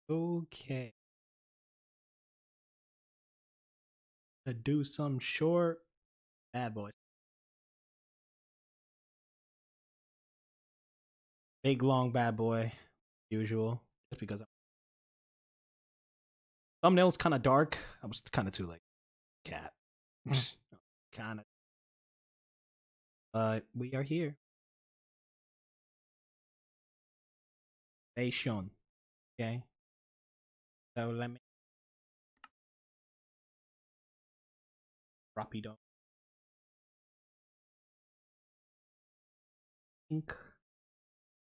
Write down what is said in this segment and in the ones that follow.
Okay. To do some short bad boy. Big long bad boy. Usual. Just because thumbnail's kind of dark. I was kind of too like cat. kind of. But we are here. Station. Okay. So let me rapido. Ink.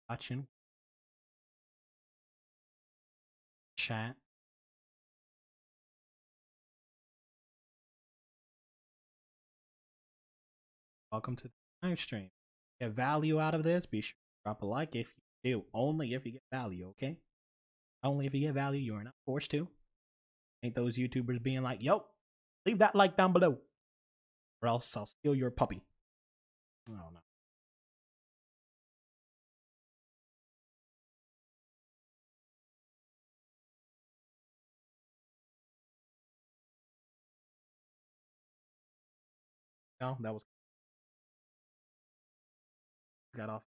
Watching. Chat. Welcome to the live stream. Get value out of this? Be sure to drop a like if you do. Only if you get value, okay? Only if you get value. You are not forced to. Ain't those YouTubers being like, yo, leave that like down below, or else I'll steal your puppy. I don't know. No, that was got off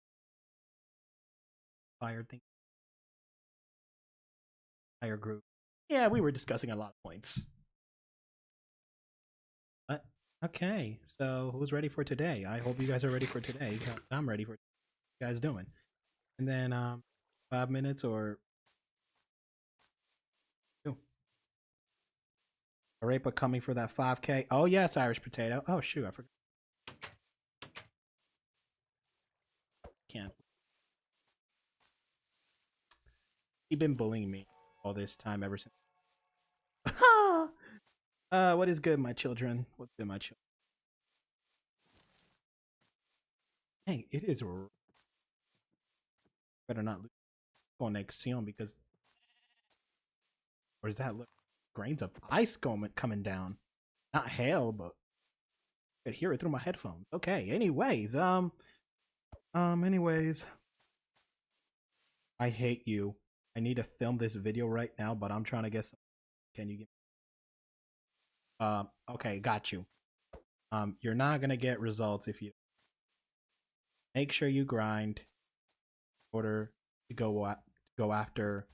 fire thing. Fire group. Yeah, we were discussing a lot of points. But okay, so who's ready for today? I hope you guys are ready for today. I'm ready for what you guys doing. And then 5 minutes or two. Arepa coming for that 5K. Oh yes, Irish potato. Oh shoot, I forgot. Can't. He's been bullying me all this time ever since. What is good, my children? What's good, my children? Hey, it is. Better not lose connection because. Or does that look grains of ice coming down? Not hail, but I could hear it through my headphones. Okay. Anyways, I hate you. I need to film this video right now, but I'm trying to get some. Can you get? Okay, got you. You're not gonna get results if you make sure you grind in order to go after.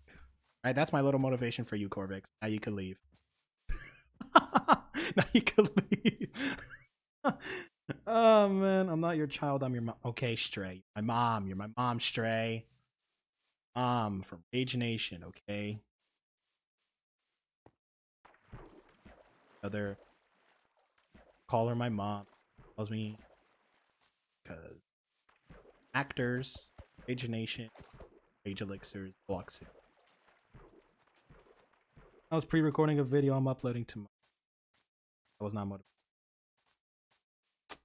All right, that's my little motivation for you, Corvix. Now you can leave. Now you can leave. Oh man, I'm not your child. I'm your mom. Okay, Stray. My mom. You're my mom, Stray. From Rage Nation. Okay. Other call her my mom. Tells me because actors, Rage Nation, Rage Elixirs, blocks it. I was pre-recording a video I'm uploading tomorrow. I was not motivated.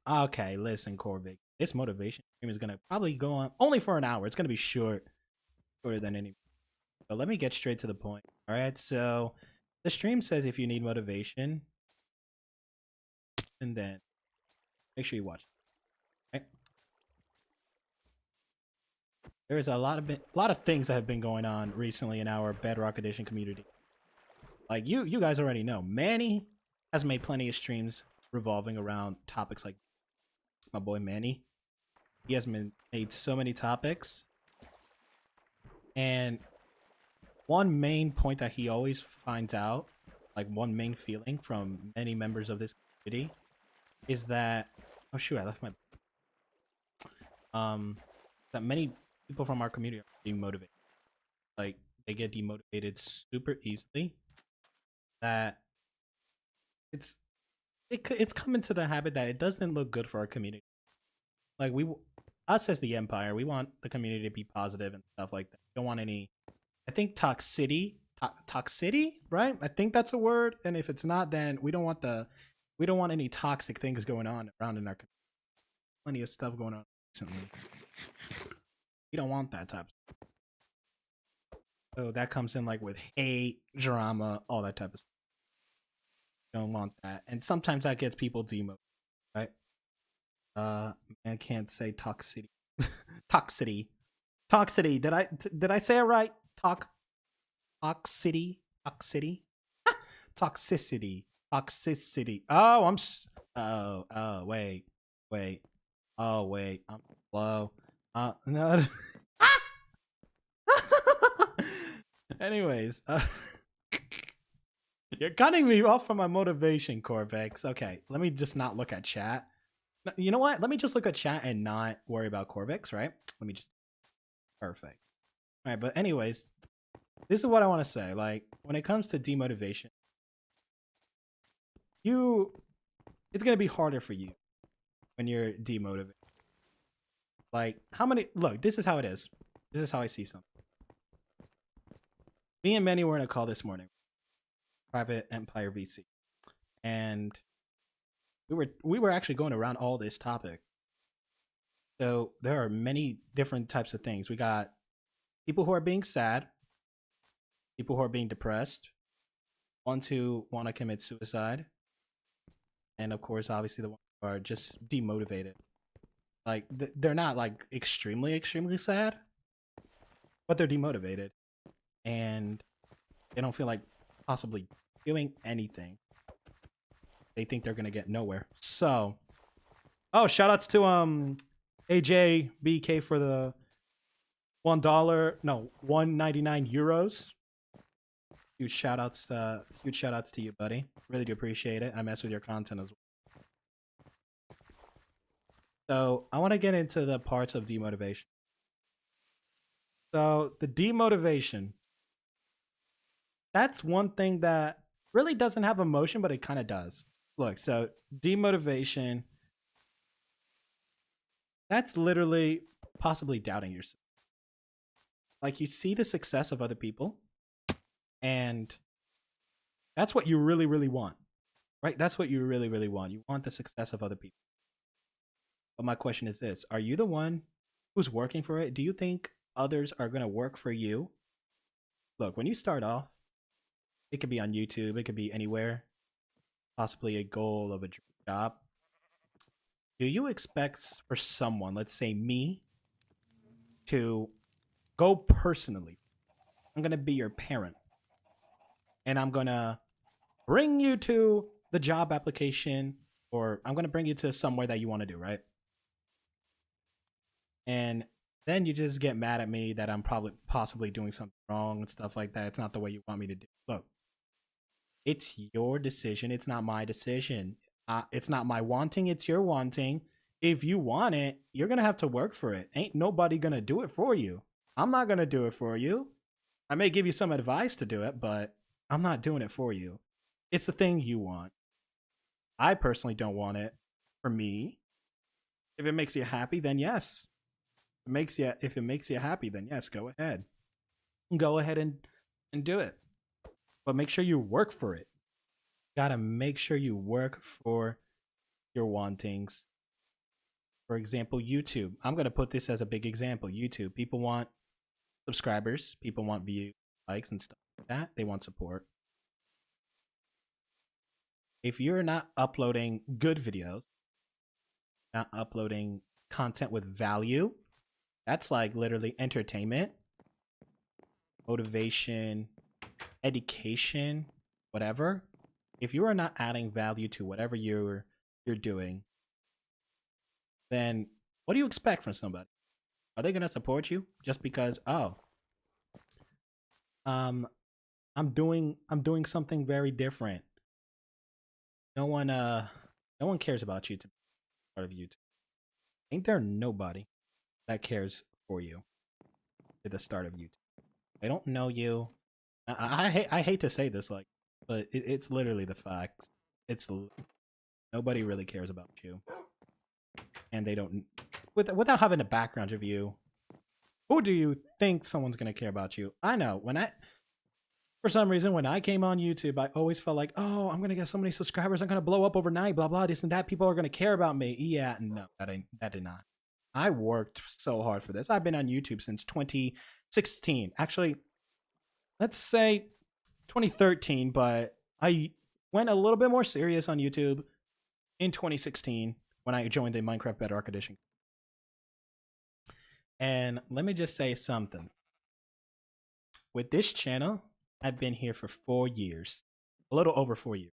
Okay, listen, Corvic. This motivation stream is gonna probably go on only for an hour. It's gonna be shorter than any. So let me get straight to the point. All right. So the stream says if you need motivation, and then make sure you watch. Right? There's a lot of things that have been going on recently in our Bedrock Edition community. Like you guys already know, Manny has made plenty of streams revolving around topics like my boy Manny. He has made so many topics, and one main point that he always finds out, like one main feeling from many members of this community, is that oh shoot, I left my that many people from our community are being motivated. Like they get demotivated super easily. That it's come into the habit that it doesn't look good for our community. Like us as the Empire, we want the community to be positive and stuff like that. We don't want any. I think toxicity, right? I think that's a word. And if it's not, then we don't want any toxic things going on around in our community. Plenty of stuff going on recently. We don't want that type of stuff. So that comes in like with hate, drama, all that type of stuff. Don't want that. And sometimes that gets people demoted, right? I can't say toxicity. Toxicity. Did I say it right? toxicity, toxicity. Oh, wait. Oh, wait. I'm slow. No. Anyways, you're cutting me off from my motivation, Corvex. Okay, let me just not look at chat. You know what? Let me just look at chat and not worry about Corvex, right? Let me just. Perfect. All right, but anyways, this is what I want to say. Like, when it comes to demotivation, it's gonna be harder for you when you're demotivated. Like, look, this is how it is. This is how I see something. Me and Manny were in a call this morning, Private Empire VC, and we were actually going around all this topic. So there are many different types of things. We got people who are being sad, people who are being depressed, ones who want to commit suicide, and of course, obviously, the ones who are just demotivated. Like, they're not like extremely sad, but they're demotivated, and they don't feel like possibly doing anything. They think they're gonna get nowhere. So, oh, shout outs to AJBK for the €1.99. Huge shout outs to you, buddy. Really do appreciate it. I mess with your content as well. So I want to get into the parts of demotivation. So the demotivation, that's one thing that really doesn't have emotion, but it kind of does. Look, so demotivation, that's literally possibly doubting yourself. Like, you see the success of other people, and that's what you really, really want, right? That's what you really, really want. You want the success of other people. But my question is this: are you the one who's working for it? Do you think others are going to work for you? Look, when you start off, it could be on YouTube, it could be anywhere, possibly a goal of a job. Do you expect for someone, let's say me, to go personally? I'm going to be your parent, and I'm going to bring you to the job application, or I'm going to bring you to somewhere that you want to do, right? And then you just get mad at me that I'm possibly doing something wrong and stuff like that. It's not the way you want me to do. Look, it's your decision. It's not my decision. It's not my wanting. It's your wanting. If you want it, you're going to have to work for it. Ain't nobody going to do it for you. I'm not going to do it for you. I may give you some advice to do it, but I'm not doing it for you. It's the thing you want. I personally don't want it for me. If it makes you happy, then yes. If it makes you happy, then yes, go ahead. Go ahead and do it. But make sure you work for it. Gotta make sure you work for your wantings. For example, YouTube. I'm gonna put this as a big example. YouTube. People want subscribers. People want views, likes, and stuff like that. They want support. If you're not uploading good videos, not uploading content with value, that's like literally entertainment, motivation, education, whatever. If you are not adding value to whatever you're doing, then what do you expect from somebody? Are they gonna support you just because, oh, I'm doing something very different. No one cares about you to be part of YouTube. Ain't there nobody that cares for you at the start of YouTube? They don't know you. I hate to say this, like, but it's literally the fact. Nobody really cares about you, and they don't. Without having a background of you, who do you think someone's gonna care about you? I know for some reason, when I came on YouTube, I always felt like, oh, I'm gonna get so many subscribers, I'm gonna blow up overnight, blah blah, this and that. People are gonna care about me. Yeah, no, that did not. I worked so hard for this. I've been on YouTube since 2016. Actually, let's say 2013, but I went a little bit more serious on YouTube in 2016 when I joined the Minecraft Bedrock edition. And let me just say something. With this channel, I've been here for 4 years, a little over 4 years.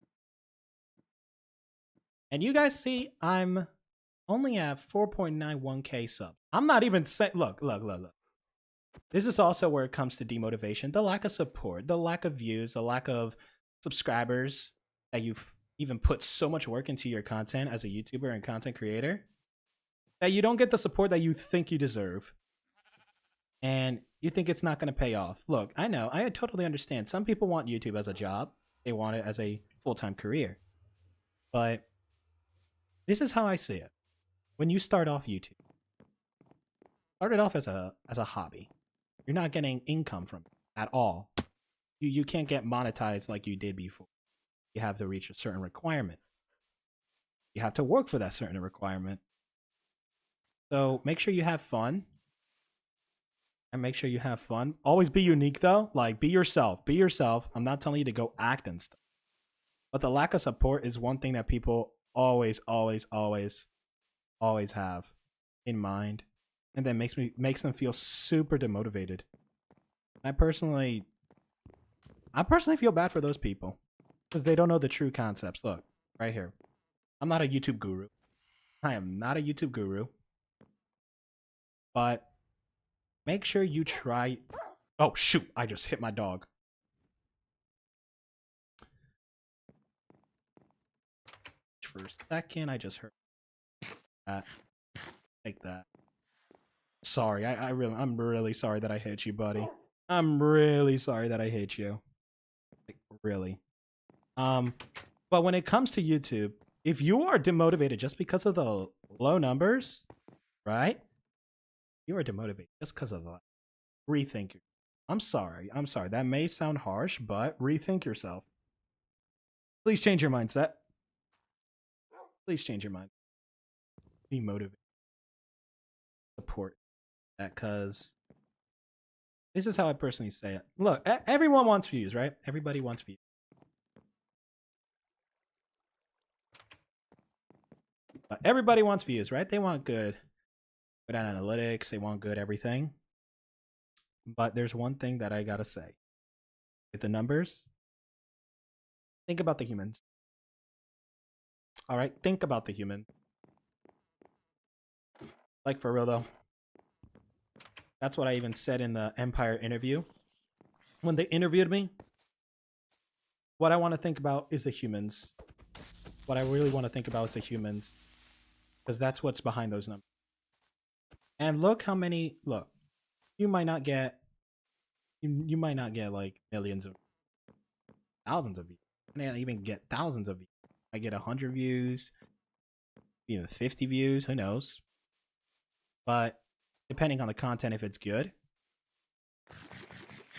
And you guys see, I'm only at 4.91K subs. I'm not even saying, look. This is also where it comes to demotivation, the lack of support, the lack of views, the lack of subscribers that you've even put so much work into your content as a YouTuber and content creator that you don't get the support that you think you deserve. And you think it's not going to pay off. Look, I know, I totally understand. Some people want YouTube as a job. They want it as a full-time career. But this is how I see it. When you start off YouTube, start it off as a hobby. You're not getting income from it at all. You can't get monetized like you did before. You have to reach a certain requirement. You have to work for that certain requirement. So make sure you have fun. And make sure you have fun. Always be unique though. Like, be yourself. Be yourself. I'm not telling you to go act and stuff. But the lack of support is one thing that people always have in mind. And that makes them feel super demotivated. I personally feel bad for those people. Because they don't know the true concepts. Look, right here. I'm not a YouTube guru. I am not a YouTube guru. But make sure you try. Oh, shoot. I just hit my dog. For a second, I just heard that. Take that. Sorry, I'm really sorry that I hit you, buddy. I'm really sorry that I hit you. Like, really. But when it comes to YouTube, if you are demotivated just because of the low numbers, right? You are demotivated just because of that. Rethink it. I'm sorry. That may sound harsh, but rethink yourself. Please change your mindset. Please change your mind. Be motivated. Support that, because this is how I personally say it. Look, everyone wants views, right? Everybody wants views. Everybody wants views, right? They want good analytics. They want good everything. But there's one thing that I gotta say. With the numbers, think about the humans. All right, think about the human. Like, for real though. That's what I even said in the Empire interview. When they interviewed me, what I want to think about is the humans. What I really want to think about is the humans. Because that's what's behind those numbers. And look how many, look, you might not get like millions of, thousands of views. I may not even get thousands of views. I get 100 views, even 50 views, who knows? But depending on the content, if it's good,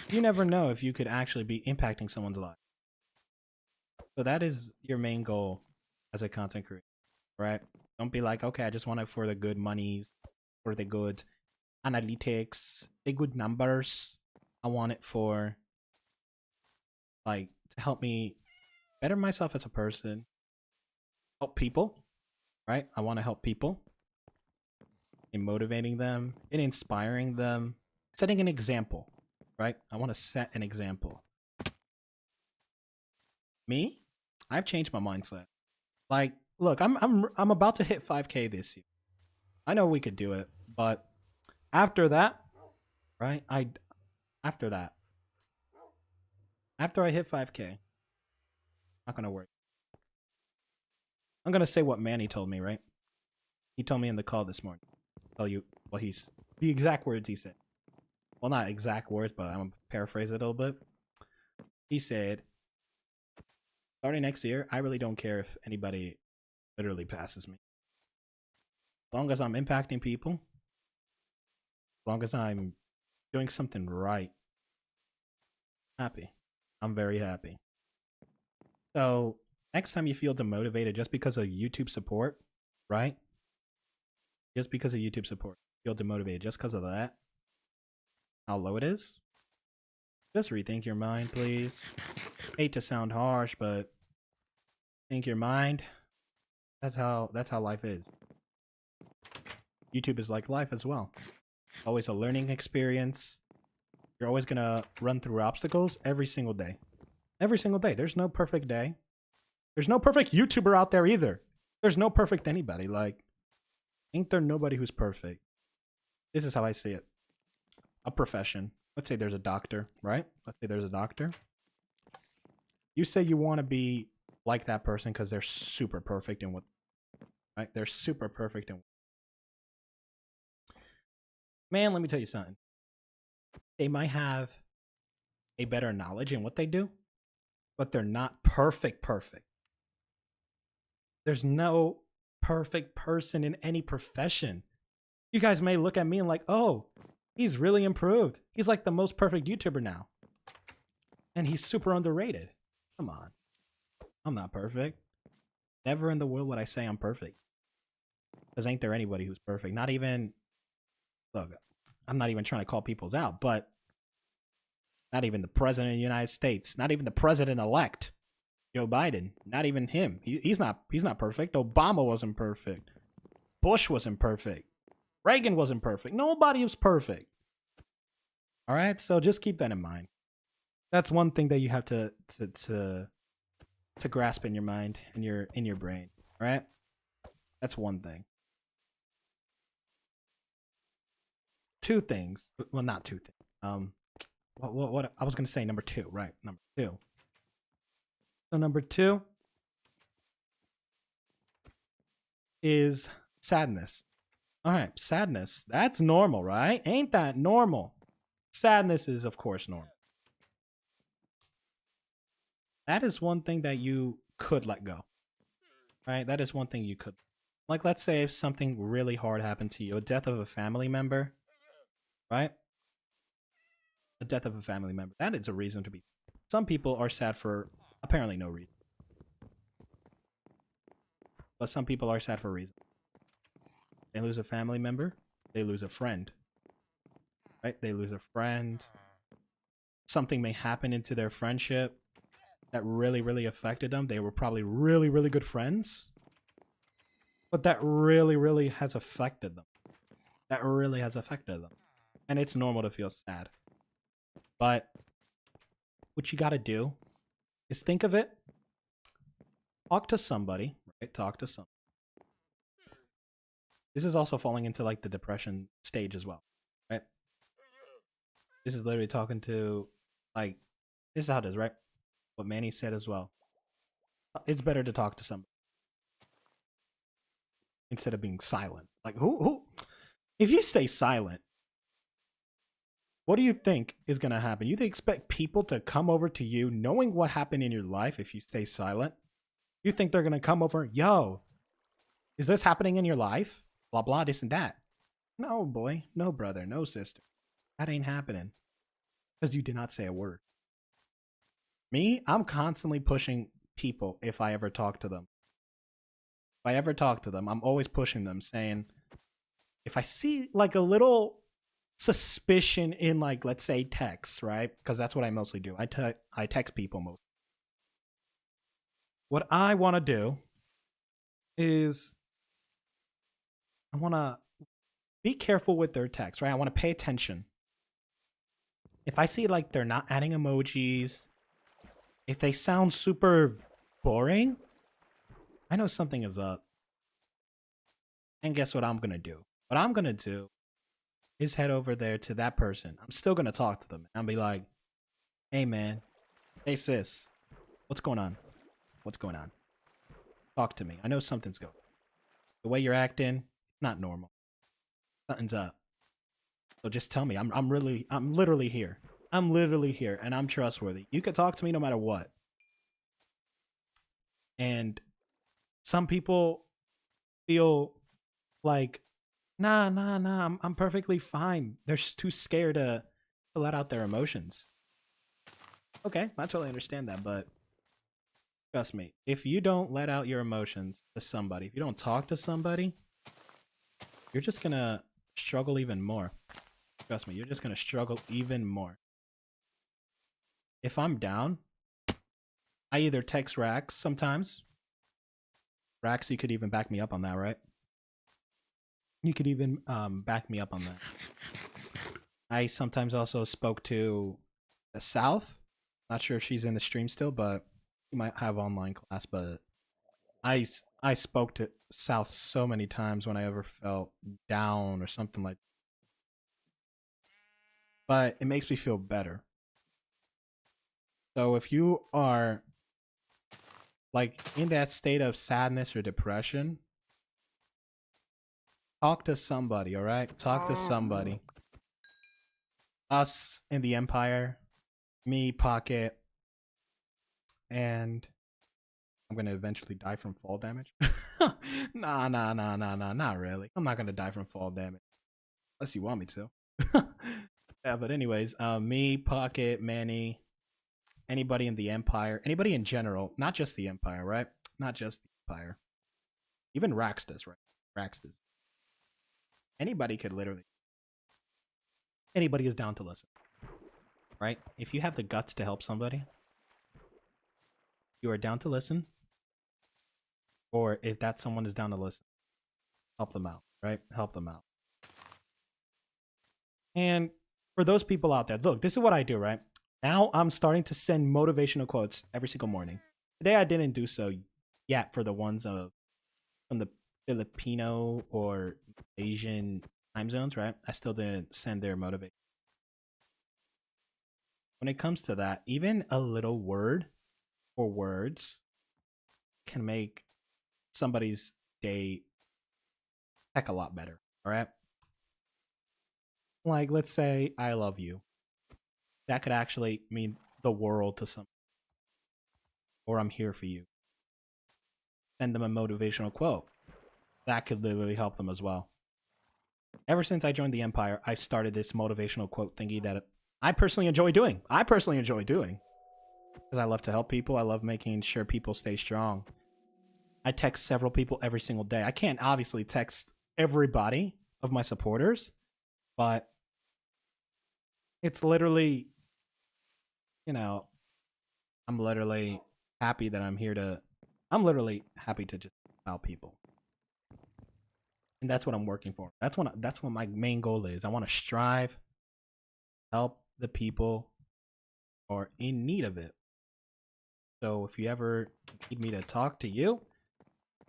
you never know if you could actually be impacting someone's life. So that is your main goal as a content creator, right? Don't be like, okay, I just want it for the good monies, for the good analytics, the good numbers. I want it for, like, to help me better myself as a person, help people, right? I want to help people in motivating them, in inspiring them, setting an example, right? I want to set an example. Me, I've changed my mindset. Like, look, I'm about to hit 5K this year. I know we could do it, but after that, right? After I hit 5K, not gonna work. I'm gonna say what Manny told me, right? He told me in the call this morning. Tell you what the exact words he said. Well, not exact words, but I'm gonna paraphrase it a little bit. He said, starting next year, I really don't care if anybody literally passes me. As long as I'm impacting people, as long as I'm doing something right, happy. I'm very happy. So next time you feel demotivated just because of YouTube support, right? Just because of YouTube support, feel demotivated just because of that, how low it is, just rethink your mind, please. Hate to sound harsh, but think your mind. That's how life is. YouTube is like life as well. Always a learning experience. You're always gonna run through obstacles every single day. Every single day. There's no perfect day. There's no perfect YouTuber out there either. There's no perfect anybody. Like, ain't there nobody who's perfect? This is how I see it. A profession. Let's say there's a doctor, right? Let's say there's a doctor. You say you want to be like that person because they're super perfect in what, right? They're super perfect in. Man, let me tell you something. They might have a better knowledge in what they do, but they're not perfect. There's no perfect person in any profession. You guys may look at me and like, oh, he's really improved. He's like the most perfect YouTuber now. And he's super underrated. Come on. I'm not perfect. Never in the world would I say I'm perfect. Because ain't there anybody who's perfect. Not even, look, I'm not even trying to call people's out, but not even the president of the United States, not even the president-elect, Joe Biden, not even him. He's not perfect. Obama wasn't perfect. Bush wasn't perfect. Reagan wasn't perfect. Nobody was perfect. All right, so just keep that in mind. That's one thing that you have to grasp in your mind and in your brain. All right, that's one thing. Two things. Well, not two things. What I was gonna say. Number two, right? Number two. So number two is sadness. All right, sadness. That's normal, right? Ain't that normal? Sadness is, of course, normal. That is one thing that you could let go, right? That is one thing you could. Like, let's say if something really hard happened to you, a death of a family member, right? A death of a family member. That is a reason to be. Some people are sad for apparently no reason. But some people are sad for a reason. They lose a family member, they lose a friend. Right? They lose a friend. Something may happen into their friendship that really, really affected them. They were probably really, really good friends. But that really, really has affected them. That really has affected them. And it's normal to feel sad. But what you gotta do is think of it. Talk to somebody, right? Talk to somebody. This is also falling into like the depression stage as well, right? This is literally talking to, like, this is how it is, right? What Manny said as well. It's better to talk to somebody instead of being silent. Like, who? If you stay silent, what do you think is going to happen? You expect people to come over to you knowing what happened in your life if you stay silent? You think they're going to come over, yo, is this happening in your life? Blah, blah, this and that. No, boy. No, brother. No, sister. That ain't happening. Because you did not say a word. Me, I'm constantly pushing people if I ever talk to them. If I ever talk to them, I'm always pushing them, saying, if I see like a little suspicion in, like, let's say text, right? Because that's what I mostly do. I text people most. What I want to do is I want to be careful with their text, right? I want to pay attention. If I see like they're not adding emojis, if they sound super boring, I know something is up. And guess what I'm going to do? What I'm going to do is head over there to that person. I'm still going to talk to them. And be like, hey, man. Hey, sis. What's going on? What's going on? Talk to me. I know something's going on. The way you're acting, not normal. Something's up. So just tell me. I'm literally here. I'm literally here, and I'm trustworthy. You can talk to me no matter what. And some people feel like, nah, I'm perfectly fine. They're too scared to let out their emotions. Okay, I totally understand that, but trust me, if you don't let out your emotions to somebody, if you don't talk to somebody, you're just gonna struggle even more. Trust me, you're just gonna struggle even more. If I'm down, I either text Rax sometimes. Rax, you could even back me up on that, right? You could even back me up on that. I sometimes also spoke to the South. Not sure if she's in the stream still, but she might have online class. But I spoke to South so many times when I ever felt down or something like. But it makes me feel better. So if you are like in that state of sadness or depression, talk to somebody, all right? Talk to somebody. Us in the Empire, me, Pocket, and I'm gonna eventually die from fall damage. Nah, not really. I'm not gonna die from fall damage unless you want me to. Yeah, but anyways, me, Pocket, Manny, anybody in the Empire, anybody in general, not just the Empire, right? Not just the Empire. Even Raxtus, right? Raxtus. Anybody could literally. Anybody is down to listen, right? If you have the guts to help somebody, you are down to listen. Or if that someone is down to listen, help them out, right? Help them out. And for those people out there, look, this is what I do, right? Now I'm starting to send motivational quotes every single morning. Today I didn't do so yet for the ones from the Filipino or Asian time zones, right? I still didn't send their motivation. When it comes to that, even a little word or words can make somebody's day heck a lot better, all right? Like, let's say I love you. That could actually mean the world to some. Or I'm here for you. Send them a motivational quote. That could literally help them as well. Ever since I joined the Empire, I started this motivational quote thingy that I personally enjoy doing. Because I love to help people. I love making sure people stay strong. I text several people every single day. I can't obviously text everybody of my supporters, but it's literally, I'm literally happy that I'm literally happy to just help people. And that's what I'm working for. That's what my main goal is. I want to strive, help the people who are in need of it. So if you ever need me to talk to you,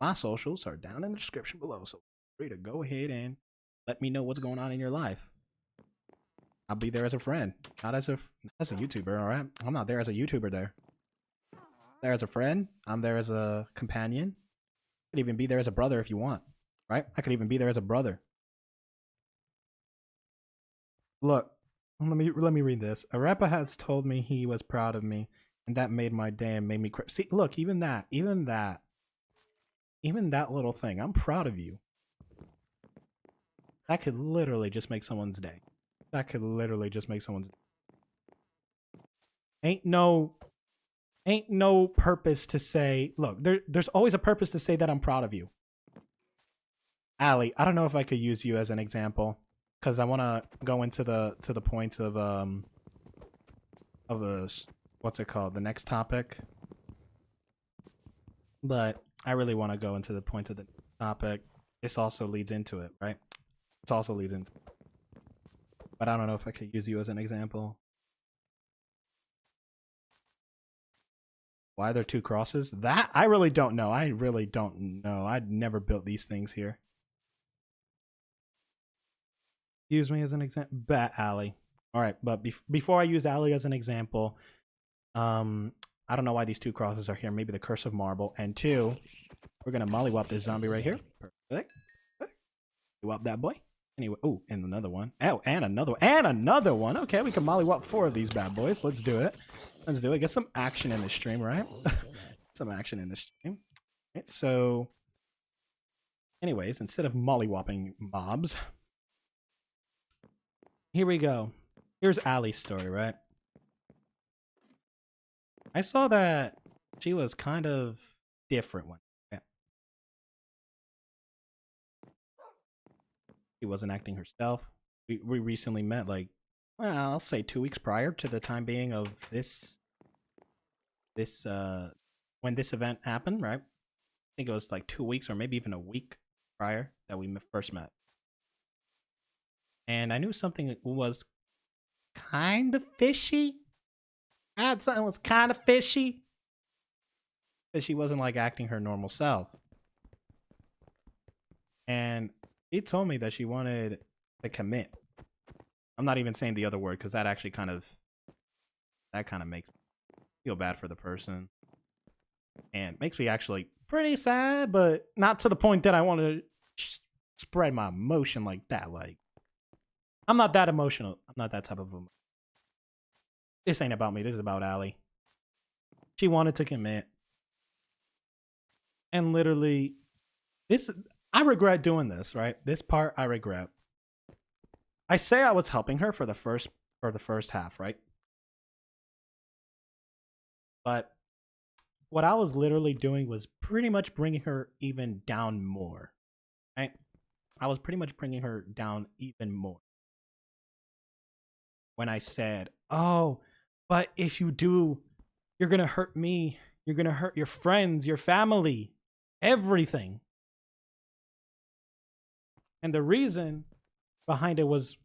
my socials are down in the description below. So feel free to go ahead and let me know what's going on in your life. I'll be there as a friend, not as a YouTuber. All right, I'm not there as a YouTuber. There as a friend. I'm there as a companion. I could even be there as a brother if you want. Right? I could even be there as a brother. Look, let me read this. A rapper has told me he was proud of me, and that made my day and made me cry. See, look, even that little thing. I'm proud of you. That could literally just make someone's day. Ain't no purpose to say, look, there's always a purpose to say that I'm proud of you. Allie, I don't know if I could use you as an example because I want to go into the points of what's it called, the next topic. But I really want to go into the points of the topic. This also leads into it, right? It also leads into it. But I don't know if I could use you as an example. Why are there two crosses? That I really don't know. I'd never built these things here. Use me as an example. Bet Alley. All right, but before I use Alley as an example, I don't know why these two crosses are here. Maybe the Curse of Marble. And two, we're gonna mollywop this zombie right here. Perfect. Mollywop that boy. Anyway, oh, and another one. Oh, and another one. Okay, we can mollywop 4 of these bad boys. Let's do it. Get some action in the stream, right? Some action in the stream. Right, so, anyways, instead of mollywopping mobs, here we go. Here's Allie's story, right? I saw that she was kind of different one. Yeah. She wasn't acting herself. We recently met, like, well, I'll say 2 weeks prior to the time being of this when this event happened, right? I think it was like 2 weeks or maybe even a week prior that we first met. And I knew something was kind of fishy. I had something was kind of fishy. Because she wasn't like acting her normal self. And she told me that she wanted to commit. I'm not even saying the other word because that actually kind of makes me feel bad for the person. And makes me actually pretty sad, but not to the point that I want to spread my emotion like that. Like, I'm not that emotional. I'm not that type of emotion. This ain't about me. This is about Allie. She wanted to commit. And literally, I regret doing this, right? This part I regret. I say I was helping her for the first half, right? But what I was literally doing was pretty much bringing her even down more, right? I was pretty much bringing her down even more. When I said, oh, but if you do, you're going to hurt me. You're going to hurt your friends, your family, everything. And the reason behind it was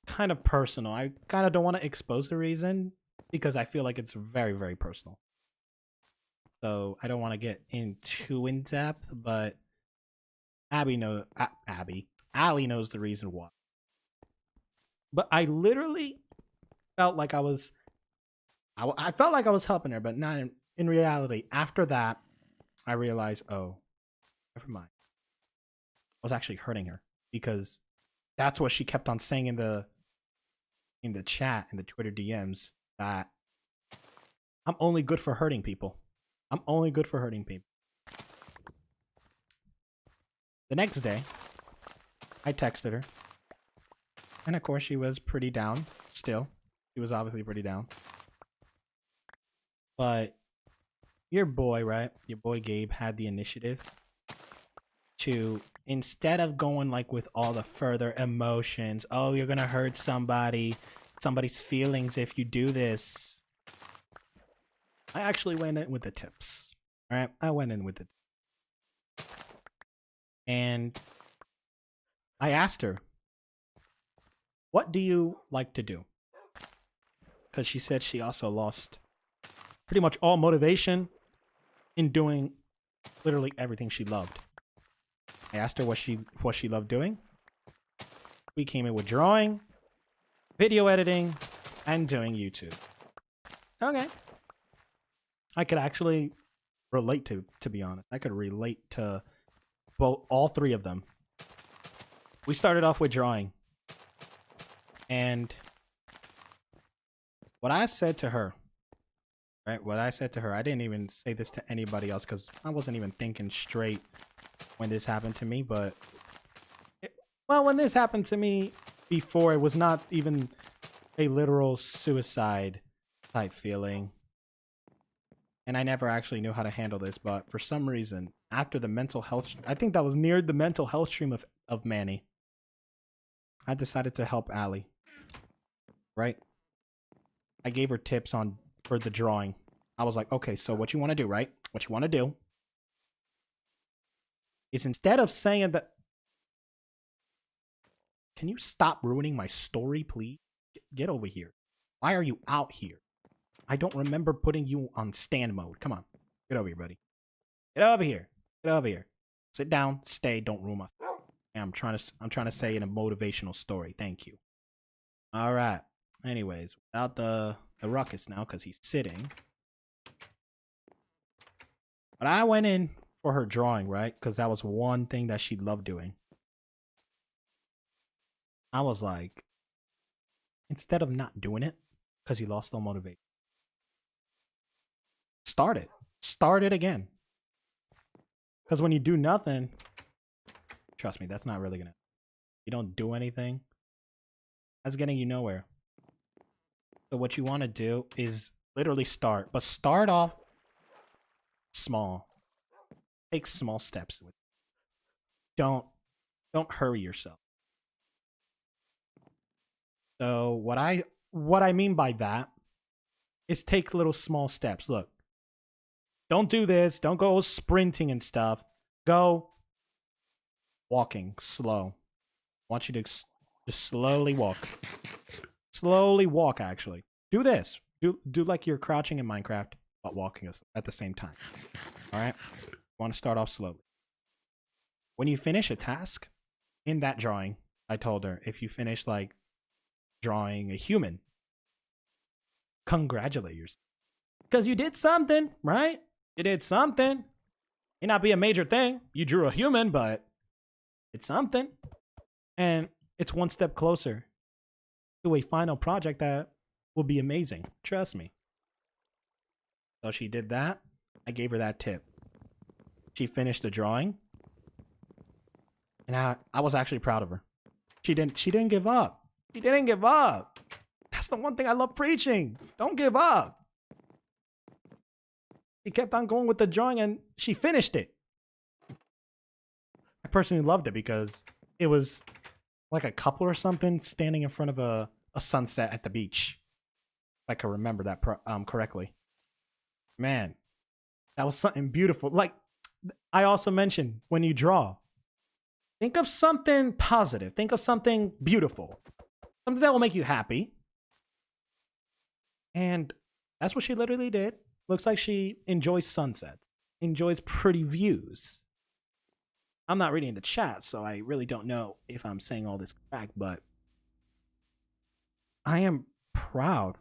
kind of personal. I kind of don't want to expose the reason because I feel like it's very, very personal. So I don't want to get too in depth, but Allie knows the reason why. But I literally felt like I felt like I was helping her, but not in reality. After that, I realized, oh, never mind. I was actually hurting her because that's what she kept on saying in the chat, in the Twitter DMs, that I'm only good for hurting people. I'm only good for hurting people. The next day, I texted her. And of course, she was pretty down still. She was obviously pretty down. But your boy, right? Your boy Gabe had the initiative to, instead of going like with all the further emotions, oh, you're gonna hurt somebody's feelings if you do this. I actually went in with the tips. All right, I went in with it. And I asked her, what do you like to do? Because she said she also lost pretty much all motivation in doing literally everything she loved. I asked her what she loved doing. We came in with drawing, video editing, and doing YouTube. Okay. I could actually relate to be honest. I could relate to all three of them. We started off with drawing. And what I said to her, right? What I said to her, I didn't even say this to anybody else because I wasn't even thinking straight when this happened to me. But, when this happened to me before, it was not even a literal suicide type feeling. And I never actually knew how to handle this. But for some reason, after the mental health, I think that was near the mental health stream of Manny, I decided to help Allie. Right? I gave her tips for the drawing. I was like, okay, so what you want to do, right? What you want to do is, instead of saying that, can you stop ruining my story, please? Get over here. Why are you out here? I don't remember putting you on stand mode. Come on. Get over here, buddy. Get over here. Get over here. Sit down. Stay. Don't ruin my story. I'm trying to say in a motivational story. Thank you. All right. Anyways, without the ruckus now, because he's sitting. But I went in for her drawing, right? Because that was one thing that she loved doing. I was like, instead of not doing it, because he lost all motivation, start it again. Because when you do nothing, trust me, that's not really gonna, you don't do anything, that's getting you nowhere. So what you want to do is literally start, but start off small. Take small steps with it. Don't hurry yourself. So what I mean by that is take little small steps. Look, don't do this. Don't go sprinting and stuff. Go walking slow. I want you to just slowly walk. Slowly walk, actually. Do this. Do like you're crouching in Minecraft, but walking at the same time. All right? Want to start off slowly. When you finish a task, in that drawing, I told her, if you finish, like, drawing a human, congratulate yourself. Because you did something, right? You did something. May not be a major thing. You drew a human, but it's something. And it's one step closer to a final project that will be amazing. Trust me. So she did that. I gave her that tip. She finished the drawing. And I was actually proud of her. She didn't give up. She didn't give up. That's the one thing I love preaching. Don't give up. She kept on going with the drawing and she finished it. I personally loved it because it was like a couple or something standing in front of a sunset at the beach. If I can remember that correctly. Man, that was something beautiful. Like I also mentioned, when you draw, think of something positive. Think of something beautiful. Something that will make you happy. And that's what she literally did. Looks like she enjoys sunsets, enjoys pretty views. I'm not reading the chat, so I really don't know if I'm saying all this correct, but I am proud.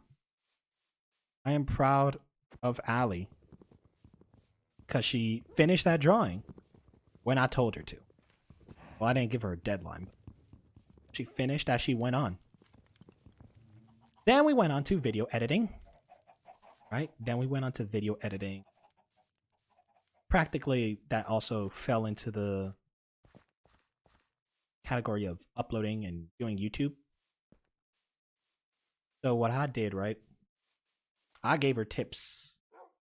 I am proud of Allie because she finished that drawing when I told her to. Well, I didn't give her a deadline. She finished as she went on. Then we went on to video editing. Right? Then we went on to video editing. Practically, that also fell into the category of uploading and doing YouTube. So what I did, right? I gave her tips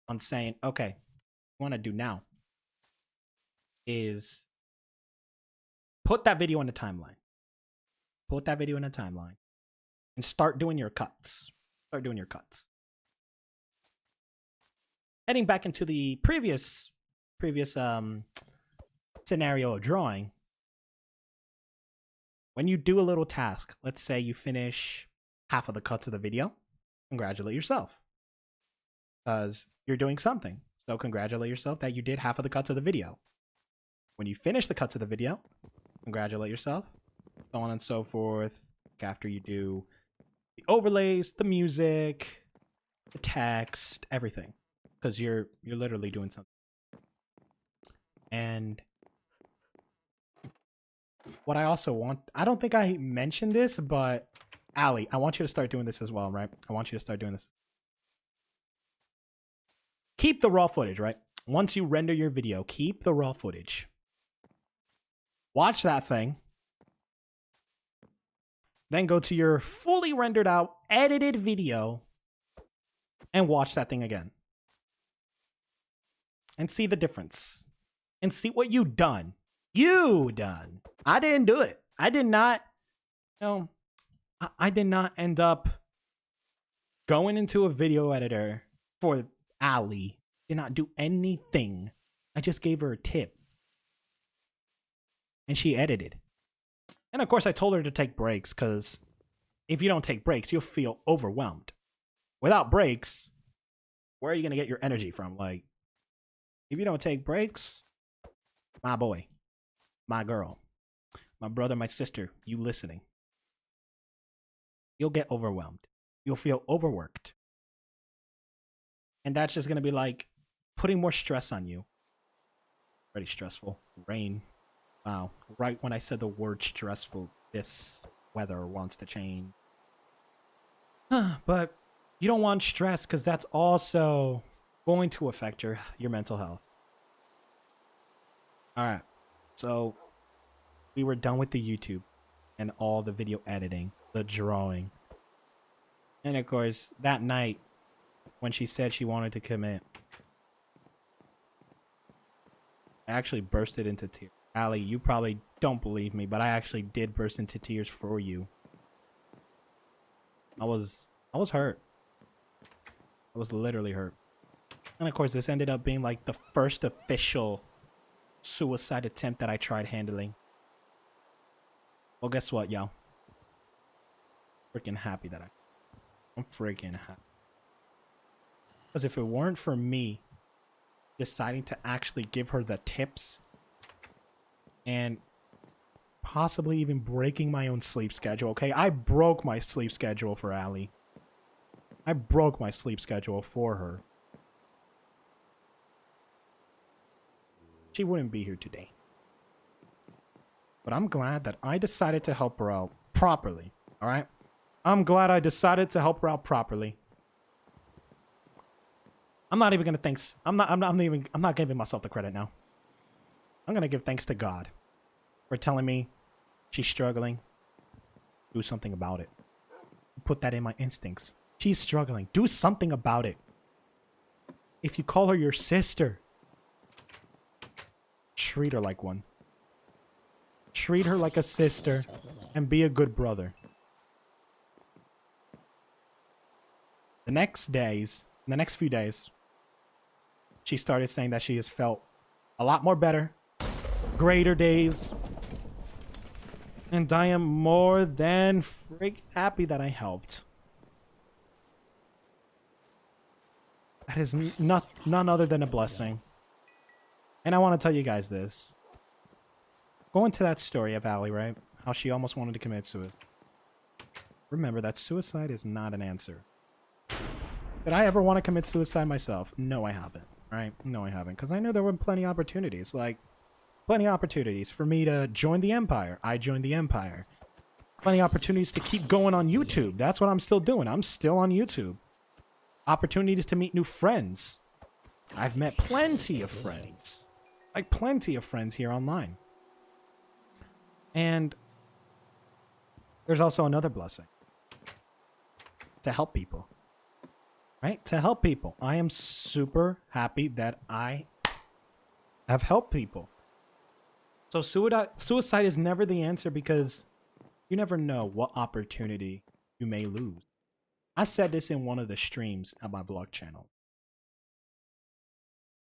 on saying, okay, what I want to do now is put that video in the timeline. Put that video in the timeline and start doing your cuts. Start doing your cuts. Heading back into the previous scenario of drawing, when you do a little task, let's say you finish half of the cuts of the video, congratulate yourself. Because you're doing something. So congratulate yourself that you did half of the cuts of the video. When you finish the cuts of the video, congratulate yourself. So on and so forth. After you do the overlays, the music, the text, everything. Because you're literally doing something. And what I also want, I don't think I mentioned this, but Allie, I want you to start doing this as well, right? I want you to start doing this. Keep the raw footage, right? Once you render your video, keep the raw footage. Watch that thing. Then go to your fully rendered out, edited video and watch that thing again. And see the difference. And see what you done. You done. I didn't do it. I did not, I did not end up going into a video editor for Allie. Did not do anything. I just gave her a tip. And she edited. And of course I told her to take breaks, because if you don't take breaks, you'll feel overwhelmed. Without breaks, where are you going to get your energy from? Like, if you don't take breaks, my boy, my girl, my brother, my sister, you listening, you'll get overwhelmed. You'll feel overworked. And that's just going to be like putting more stress on you. Pretty stressful. Rain. Wow. Right when I said the word stressful, this weather wants to change. But you don't want stress, because that's also going to affect your mental health. Alright. So we were done with the YouTube and all the video editing, the drawing. And of course, that night, when she said she wanted to commit, I actually bursted into tears. Allie, you probably don't believe me, but I actually did burst into tears for you. I was hurt. I was literally hurt. And of course, this ended up being like the first official suicide attempt that I tried handling. Well, guess what, y'all? freaking happy that I'm freaking happy. Because if it weren't for me deciding to actually give her the tips and possibly even breaking my own sleep schedule, okay? I broke my sleep schedule for Allie. I broke my sleep schedule for her. She wouldn't be here today. But I'm glad that I decided to help her out properly, all right? I'm glad I decided to help her out properly. I'm not even gonna thanks. I'm not giving myself the credit now. I'm gonna give thanks to God for telling me she's struggling. Do something about it. Put that in my instincts. She's struggling. Do something about it. If you call her your sister, treat her like one. Treat her like a sister and be a good brother. The next few days, she started saying that she has felt a lot more better, greater days. And I am more than freaking happy that I helped. That is none other than a blessing. And I want to tell you guys this. Going to that story of Allie, right? How she almost wanted to commit suicide. Remember that suicide is not an answer. Did I ever want to commit suicide myself? No, I haven't. Right? No, I haven't. Because I know there were plenty of opportunities. Like, plenty of opportunities for me to join the Empire. I joined the Empire. Plenty of opportunities to keep going on YouTube. That's what I'm still doing. I'm still on YouTube. Opportunities to meet new friends. I've met plenty of friends. Like, plenty of friends here online. And there's also another blessing. To help people. Right? To help people. I am super happy that I have helped people. So suicide is never the answer because you never know what opportunity you may lose. I said this in one of the streams on my vlog channel.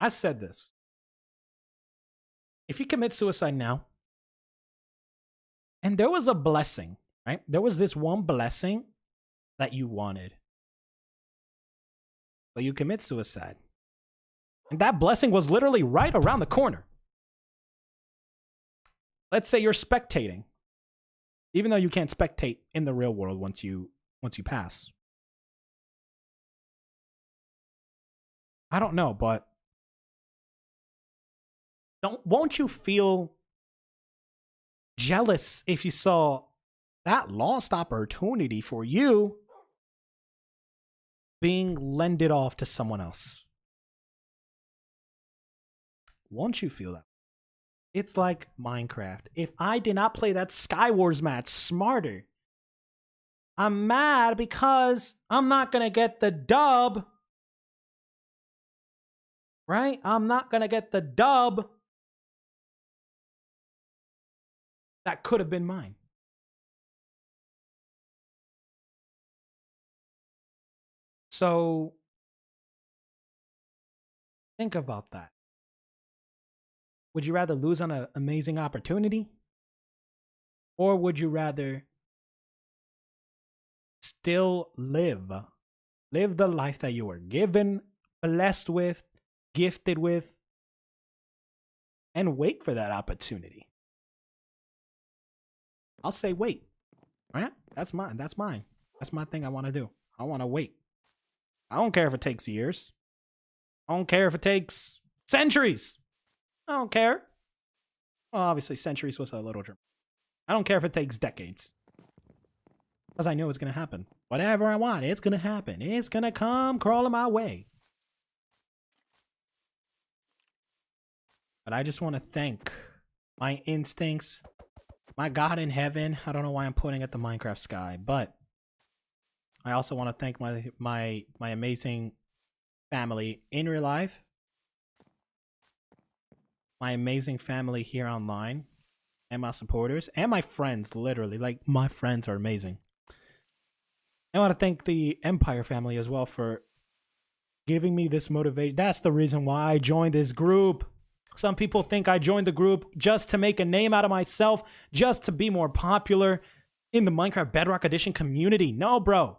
I said this. If you commit suicide now, and there was a blessing, right? There was this one blessing that you wanted. But you commit suicide. And that blessing was literally right around the corner. Let's say you're spectating. Even though you can't spectate in the real world once you pass. I don't know, but won't you feel jealous if you saw that lost opportunity for you being lended off to someone else? Won't you feel that? It's like Minecraft. If I did not play that Skywars match smarter, I'm mad because I'm not going to get the dub. Right? I'm not going to get the dub that could have been mine. So think about that. Would you rather lose on an amazing opportunity? Or would you rather still live the life that you were given, blessed with, gifted with, and wait for that opportunity? I'll say wait. Right? That's mine. That's my thing I want to do. I want to wait. I don't care if it takes years. I don't care if it takes centuries. I don't care. Well, obviously, centuries was a little dramatic. I don't care if it takes decades. Because I know it's going to happen. Whatever I want, it's going to happen. It's going to come crawling my way. But I just want to thank my instincts, my God in heaven. I don't know why I'm pointing at the Minecraft sky, but I also want to thank my amazing family in real life, my amazing family here online, and my supporters, and my friends, literally. Like, my friends are amazing. I want to thank the Empire family as well for giving me this motivation. That's the reason why I joined this group. Some people think I joined the group just to make a name out of myself, just to be more popular. in the Minecraft Bedrock Edition community. No, bro.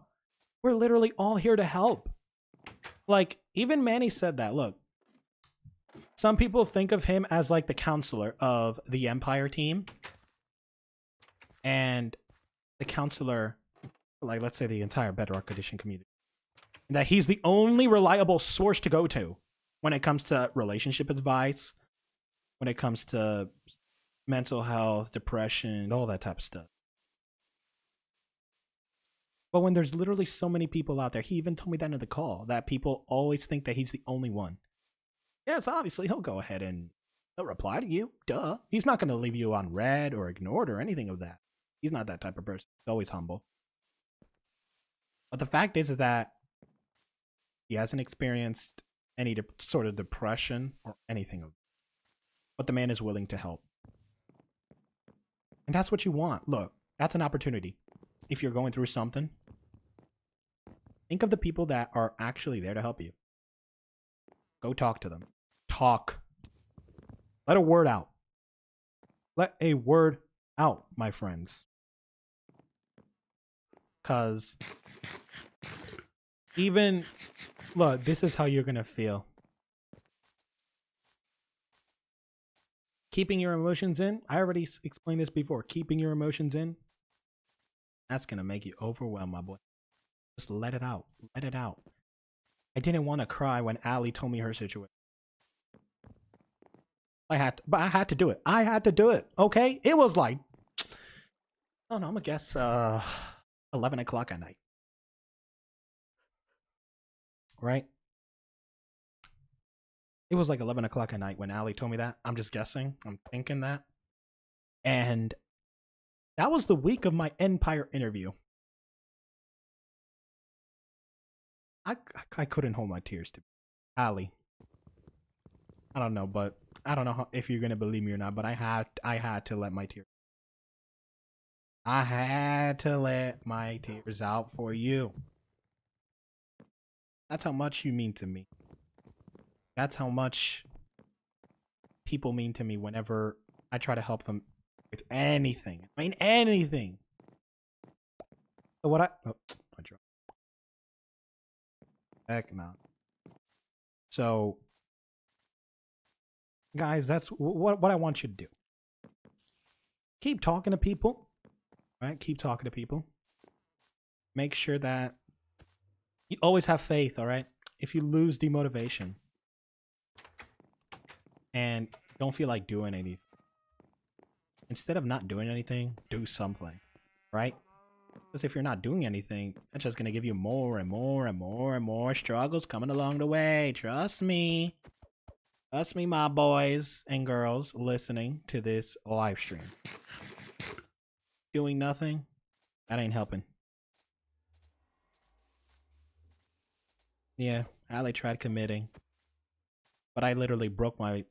We're literally all here to help. Like, even Manny said that. Look, some people think of him as like the counselor of the Empire team. And the counselor, like, let's say the entire Bedrock Edition community. That he's the only reliable source to go to when it comes to relationship advice, when it comes to mental health, depression, all that type of stuff. But when there's literally so many people out there, he even told me that in the call, that people always think that he's the only one. Yes, obviously, he'll go ahead and he'll reply to you. Duh. He's not going to leave you on red or ignored or anything of that. He's not that type of person. He's always humble. But the fact is that he hasn't experienced any sort of depression or anything of that. But the man is willing to help. And that's what you want. Look, that's an opportunity. If you're going through something, think of the people that are actually there to help you. Go talk to them. Talk. Let a word out. Let a word out, my friends. Because even, look, this is how you're going to feel. Keeping your emotions in, I already explained this before. Keeping your emotions in, that's going to make you overwhelmed, my boy. Just let it out. Let it out. I didn't want to cry when Allie told me her situation. But I had to do it. I had to do it. Okay? It was like, I don't know, I'm going to guess 11 o'clock at night. Right? It was like 11 o'clock at night when Allie told me that. I'm just guessing. I'm thinking that. And that was the week of my Empire interview. I couldn't hold my tears to Allie. I don't know, but I don't know if you're gonna believe me or not, but I had to let my tears. I had to let my tears out for you. That's how much you mean to me. That's how much people mean to me whenever I try to help them with anything. I mean, anything. So what I dropped. Heck no. So, guys, that's what I want you to do. Keep talking to people, right? Keep talking to people. Make sure that you always have faith, all right? If you lose demotivation and don't feel like doing anything, instead of not doing anything, do something, right? Because if you're not doing anything, that's just going to give you more and more and more and more struggles coming along the way. Trust me. Trust me, my boys and girls listening to this live stream. Doing nothing, that ain't helping. Yeah, Allie tried committing. But I literally broke my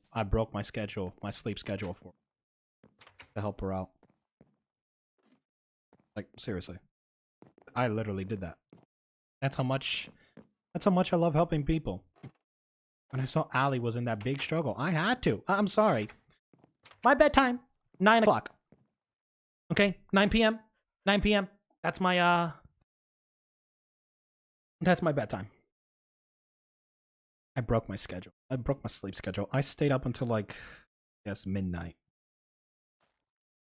schedule, my sleep schedule for her to help her out. Like, seriously. I literally did that. That's how much I love helping people. When I saw Allie was in that big struggle, I had to. I'm sorry. My bedtime, 9 o'clock. Okay, 9 p.m. 9 p.m. That's my bedtime. I broke my schedule. I broke my sleep schedule. I stayed up until like, I guess, midnight.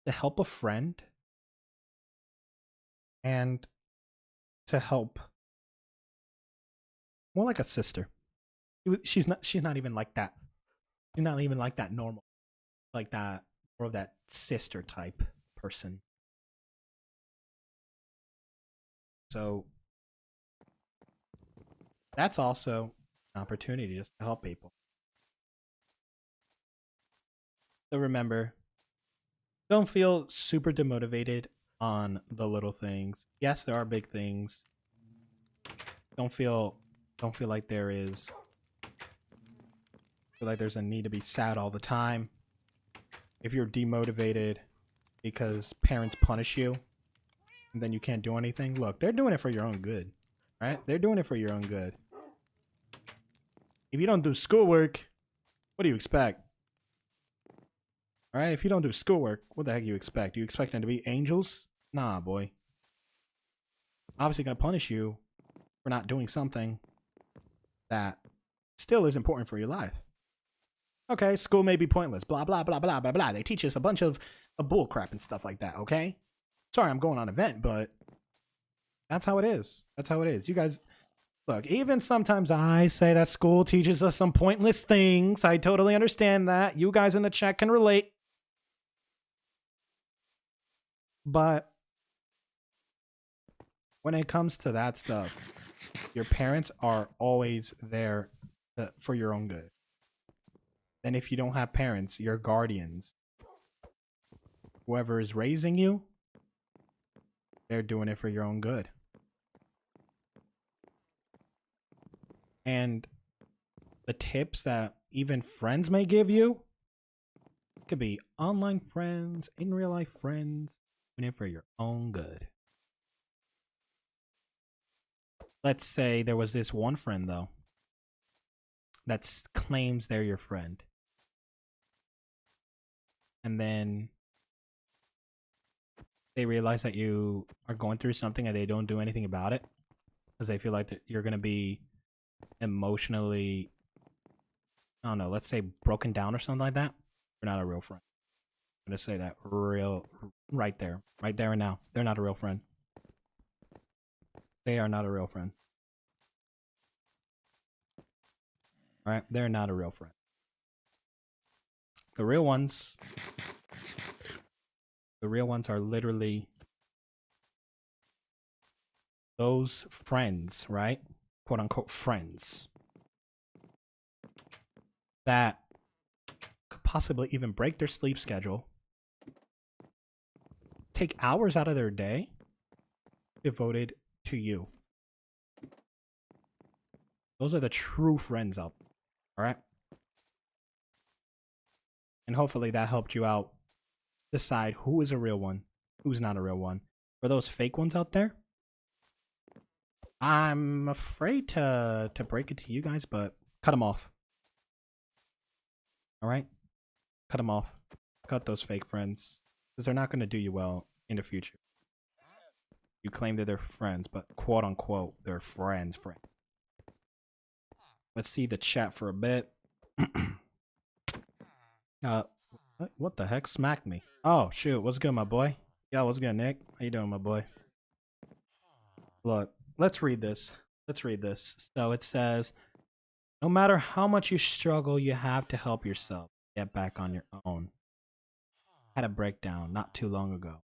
To help a friend. And to help more like a sister. She's not even like that. She's not even like that normal. Like that, more of that sister type person. So that's also an opportunity just to help people. So remember, don't feel super demotivated on the little things. Yes, there are big things. Don't feel like there's a need to be sad all the time. If you're demotivated because parents punish you and then you can't do anything, look, they're doing it for your own good, right? They're doing it for your own good. If you don't do schoolwork, what do you expect? All right, if you don't do schoolwork, what the heck do you expect? Do you expect them to be angels? Nah, boy. Obviously gonna punish you for not doing something that still is important for your life. Okay, school may be pointless. Blah blah blah blah blah blah. They teach us a bunch of bull crap and stuff like that. Okay. Sorry, I'm going on a vent, but that's how it is. That's how it is. You guys, look. Even sometimes I say that school teaches us some pointless things. I totally understand that. You guys in the chat can relate. But when it comes to that stuff, your parents are always there for your own good. And if you don't have parents, your guardians, whoever is raising you, they're doing it for your own good. And the tips that even friends may give you could be online friends, in real life friends, doing it for your own good. Let's say there was this one friend, though, that claims they're your friend. And then they realize that you are going through something and they don't do anything about it because they feel like that you're going to be emotionally, I don't know, let's say broken down or something like that. You're not a real friend. I'm going to say that right there and now. They're not a real friend. They are not a real friend. All right? They're not a real friend. The real ones are literally those friends, right? Quote unquote friends that could possibly even break their sleep schedule, take hours out of their day devoted to you. Those are the true friends out there, all right? And hopefully that helped you out decide who is a real one, who's not a real one. For those fake ones out there, I'm afraid to break it to you guys, but cut them off. All right? Cut them off. Cut those fake friends, because they're not going to do you well in the future. You claim that they're friends, but quote unquote, they're friends. Let's see the chat for a bit. What the heck smacked me? Oh, shoot. What's good, my boy? Yeah, what's good, Nick? How you doing, my boy? Look, let's read this. So it says, no matter how much you struggle, you have to help yourself get back on your own. Had a breakdown not too long ago.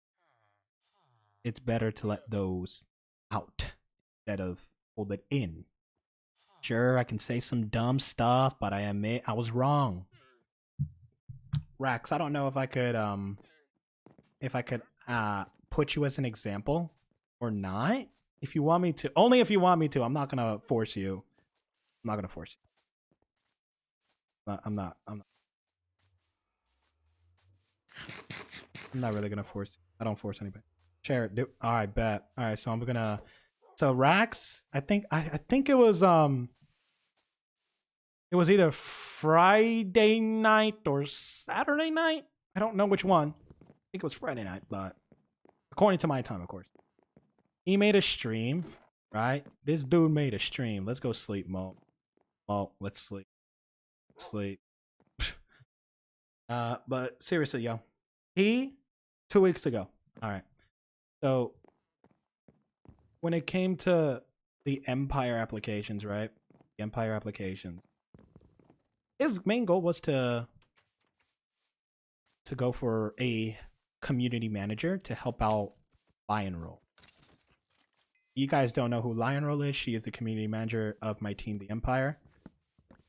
It's better to let those out instead of hold it in. Sure, I can say some dumb stuff, but I admit I was wrong. Rax, I don't know if I could put you as an example or not. If you want me to, only if you want me to. I'm not gonna force you. I'm not really gonna force you. I don't force anybody. Share it, dude. All right, bet. All right, so I'm gonna. So Rax, I think it was either Friday night or Saturday night. I don't know which one. I think it was Friday night, but according to my time, of course. He made a stream, right? This dude made a stream. Let's go sleep, Mo. Mo, let's sleep. Sleep. But seriously, yo. 2 weeks ago. All right. So when it came to the Empire applications, right? The Empire applications. His main goal was to go for a community manager to help out Lion Roll. You guys don't know who Lion Roll is. She is the community manager of my team, the Empire.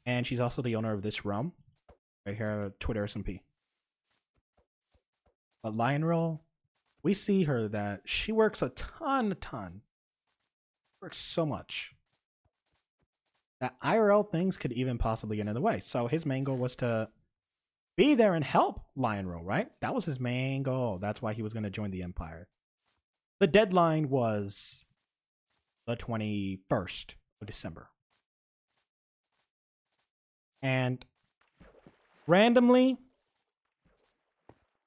And she's also the owner of this realm. Right here, Twitter SMP. But Lion Roll, we see her that she works a ton. Works so much. That IRL things could even possibly get in the way. So his main goal was to be there and help Lion Roll, right? That was his main goal. That's why he was going to join the Empire. The deadline was the 21st of December. And randomly,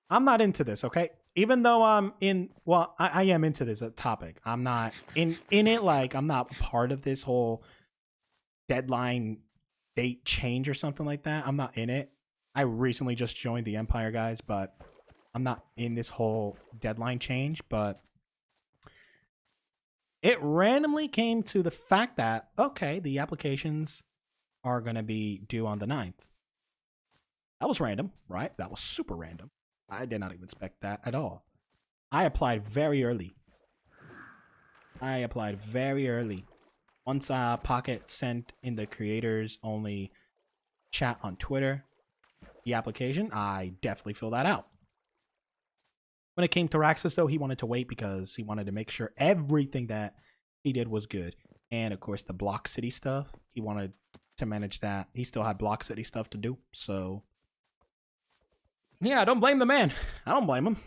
I'm not into this, okay? even though I'm in, well, I am into this topic. I'm not in it. Like, I'm not part of this whole deadline date change or something like that. I'm not in it. I recently just joined the Empire, guys, but I'm not in this whole deadline change. But it randomly came to the fact that, okay, the applications are going to be due on the 9th. That was random, right? That was super random. I did not even expect that at all. I applied very early. Once Pocket sent in the creators only chat on Twitter, the application, I definitely filled that out. When it came to Raxus, though, he wanted to wait because he wanted to make sure everything that he did was good. And, of course, the Block City stuff, he wanted to manage that. He still had Block City stuff to do. So, yeah, I don't blame the man. I don't blame him.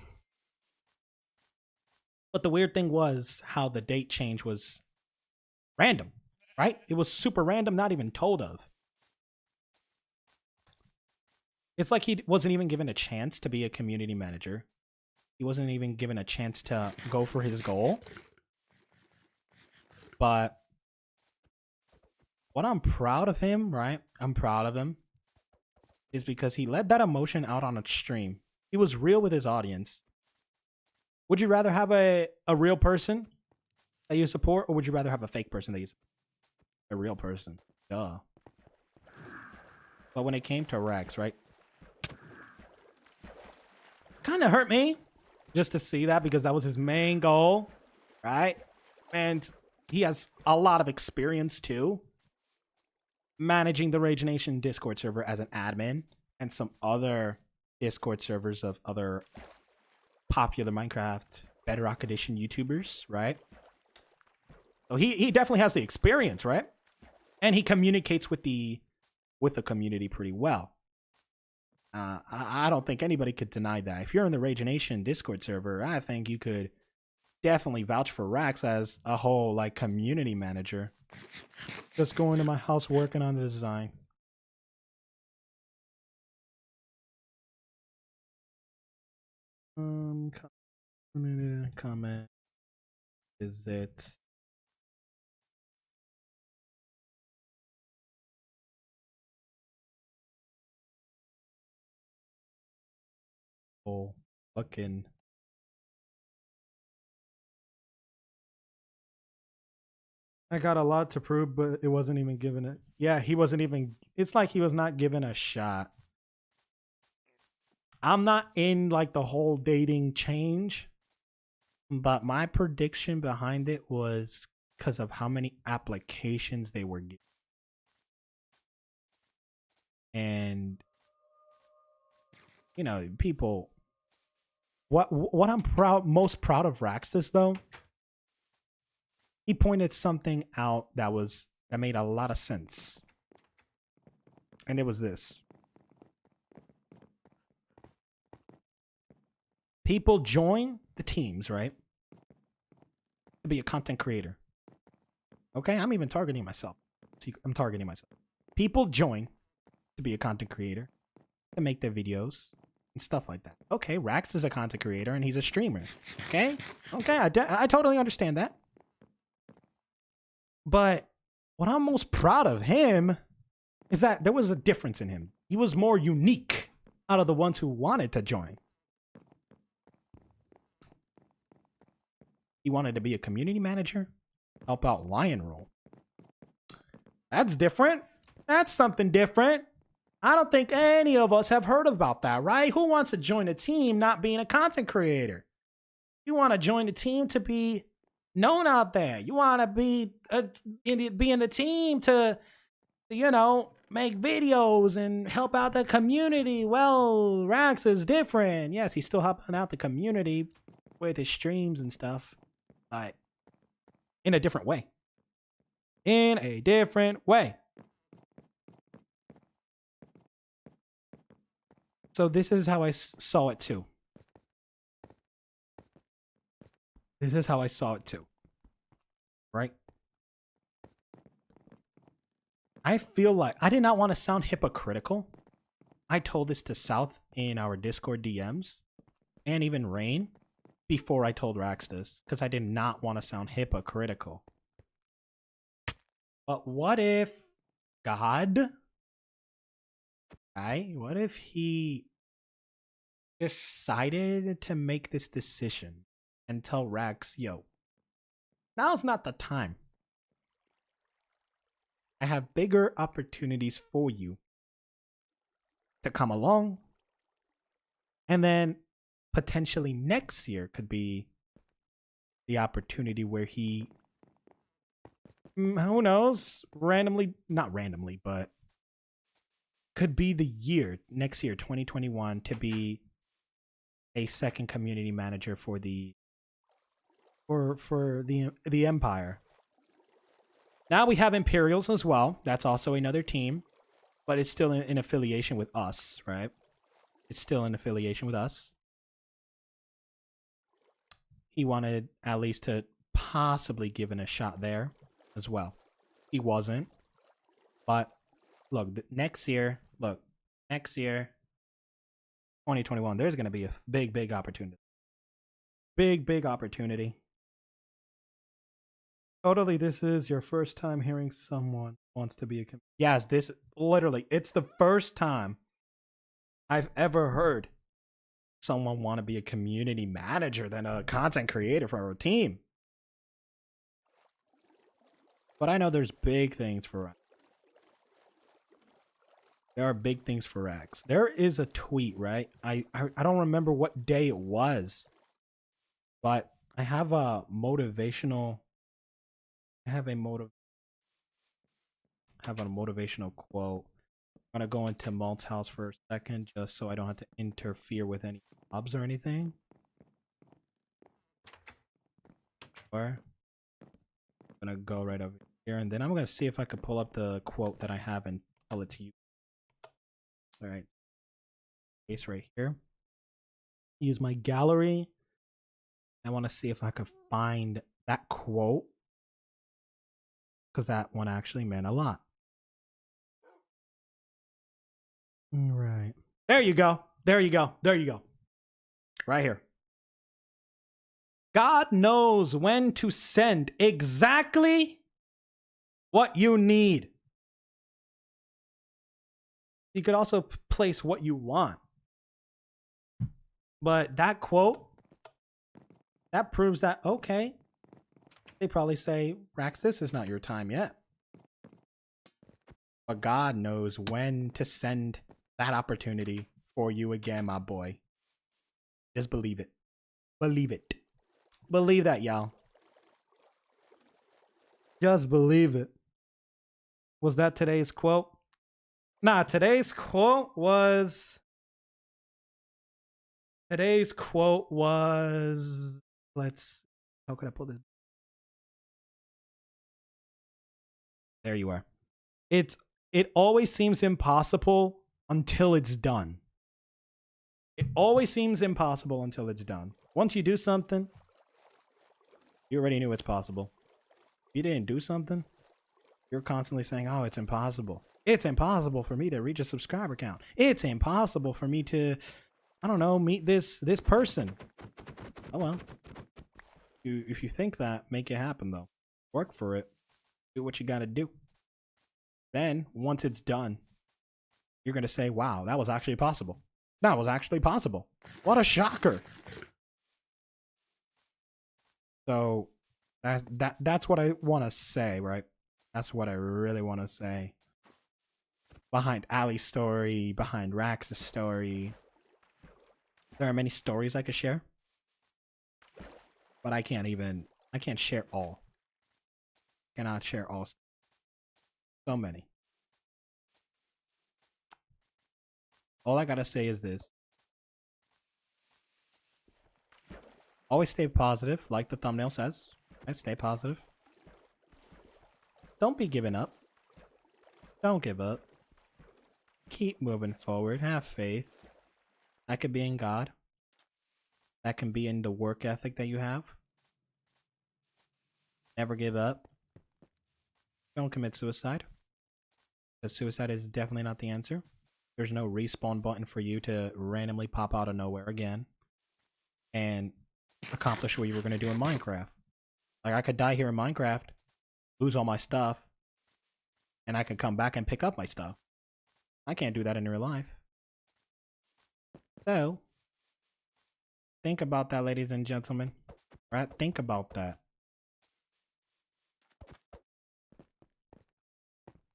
But the weird thing was how the date change was random, right? It was super random, not even told of. It's like he wasn't even given a chance to be a community manager. He wasn't even given a chance to go for his goal. But what I'm proud of him, right? I'm proud of him is because he let that emotion out on a stream. He was real with his audience. Would you rather have a real person that you support, or would you rather have a fake person that you support? A real person. Duh. But when it came to Rex, right? Kind of hurt me just to see that, because that was his main goal, right? And he has a lot of experience too, managing the Rage Nation Discord server as an admin and some other Discord servers of other popular Minecraft Bedrock Edition YouTubers, right? So he definitely has the experience, right? And he communicates with the community pretty well. I don't think anybody could deny that. If you're in the Rage Nation Discord server, I think you could definitely vouch for Rax as a whole, like, community manager. Just going to my house working on the design. Comment. Is it? Oh, fucking. I got a lot to prove, but it wasn't even given it. Yeah, he wasn't even. It's like he was not given a shot. I'm not in like the whole dating change, but my prediction behind it was because of how many applications they were getting. And, you know, people. What I'm most proud of Raxus, though, he pointed something out that made a lot of sense. And it was this. People join the teams, right? To be a content creator. Okay, I'm even targeting myself. I'm targeting myself. People join to be a content creator, to make their videos and stuff like that. Okay, Rax is a content creator and he's a streamer. Okay, I totally understand that. But what I'm most proud of him is that there was a difference in him. He was more unique out of the ones who wanted to join. He wanted to be a community manager, help out Lion Roll. That's different. That's something different. I don't think any of us have heard about that, right? Who wants to join a team not being a content creator? You want to join the team to be known out there. You want to be in the team to, you know, make videos and help out the community. Well, Rax is different. Yes, he's still helping out the community with his streams and stuff, but in a different way. In a different way. So this is how I saw it too. This is how I saw it too. Right? I feel like I did not want to sound hypocritical. I told this to South in our Discord DMs and even Rain. before I told Rax this, because I did not want to sound hypocritical. But what if God, right? What if he decided to make this decision and tell Rax, yo, now's not the time. I have bigger opportunities for you to come along. And then potentially next year could be the opportunity where he, who knows, not randomly, but could be the year, next year, 2021, to be a second community manager for the Empire. Now we have Imperials as well. That's also another team, but it's still in affiliation with us, right? It's still in affiliation with us. He wanted at least to possibly give it a shot there as well. He wasn't. But look, next year, 2021, there's going to be a big opportunity. Big opportunity. Totally, this is your first time hearing someone wants to be a comedian. Yes, this literally, it's the first time I've ever heard someone want to be a community manager than a content creator for a team. But I know there's big things for Rax. There are big things for Rax. There is a tweet, right? I don't remember what day it was, but I have a motivational. I have a motivational quote. I'm gonna go into Malt's house for a second, just so I don't have to interfere with any jobs or anything. Or I'm gonna go right over here, and then I'm gonna see if I could pull up the quote that I have and tell it to you. All right, case right here. Use my gallery. I want to see if I could find that quote, because that one actually meant a lot. Right. There you go. There you go. There you go. Right here. God knows when to send exactly what you need. You could also place what you want. But that quote, that proves that, okay, they probably say, Rax, this is not your time yet. But God knows when to send that opportunity for you again, my boy. Just believe it. Believe it. Believe that, y'all. Just believe it. Was that today's quote? Nah, today's quote was... Let's... How can I pull this? There you are. It always seems impossible until it's done. It always seems impossible until it's done. Once you do something, you already knew it's possible. If you didn't do something, you're constantly saying, oh, it's impossible. It's impossible for me to reach a subscriber count. It's impossible for me to, I don't know, meet this person. Oh well. If you think that, make it happen though. Work for it. Do what you gotta do. Then, once it's done, you're gonna say, wow, that was actually possible. That was actually possible. What a shocker. So that's what I want to say, right? That's what I really want to say. Behind Ali's story, behind Rax's story. There are many stories I could share. But I can't share all. Cannot share all. So many. All I gotta say is this. Always stay positive, like the thumbnail says. Stay positive. Don't be giving up. Don't give up. Keep moving forward. Have faith. That could be in God. That can be in the work ethic that you have. Never give up. Don't commit suicide. Because suicide is definitely not the answer. There's no respawn button for you to randomly pop out of nowhere again. And accomplish what you were gonna do in Minecraft. Like I could die here in Minecraft, lose all my stuff, and I could come back and pick up my stuff. I can't do that in real life. So, think about that, ladies and gentlemen. Right? Think about that.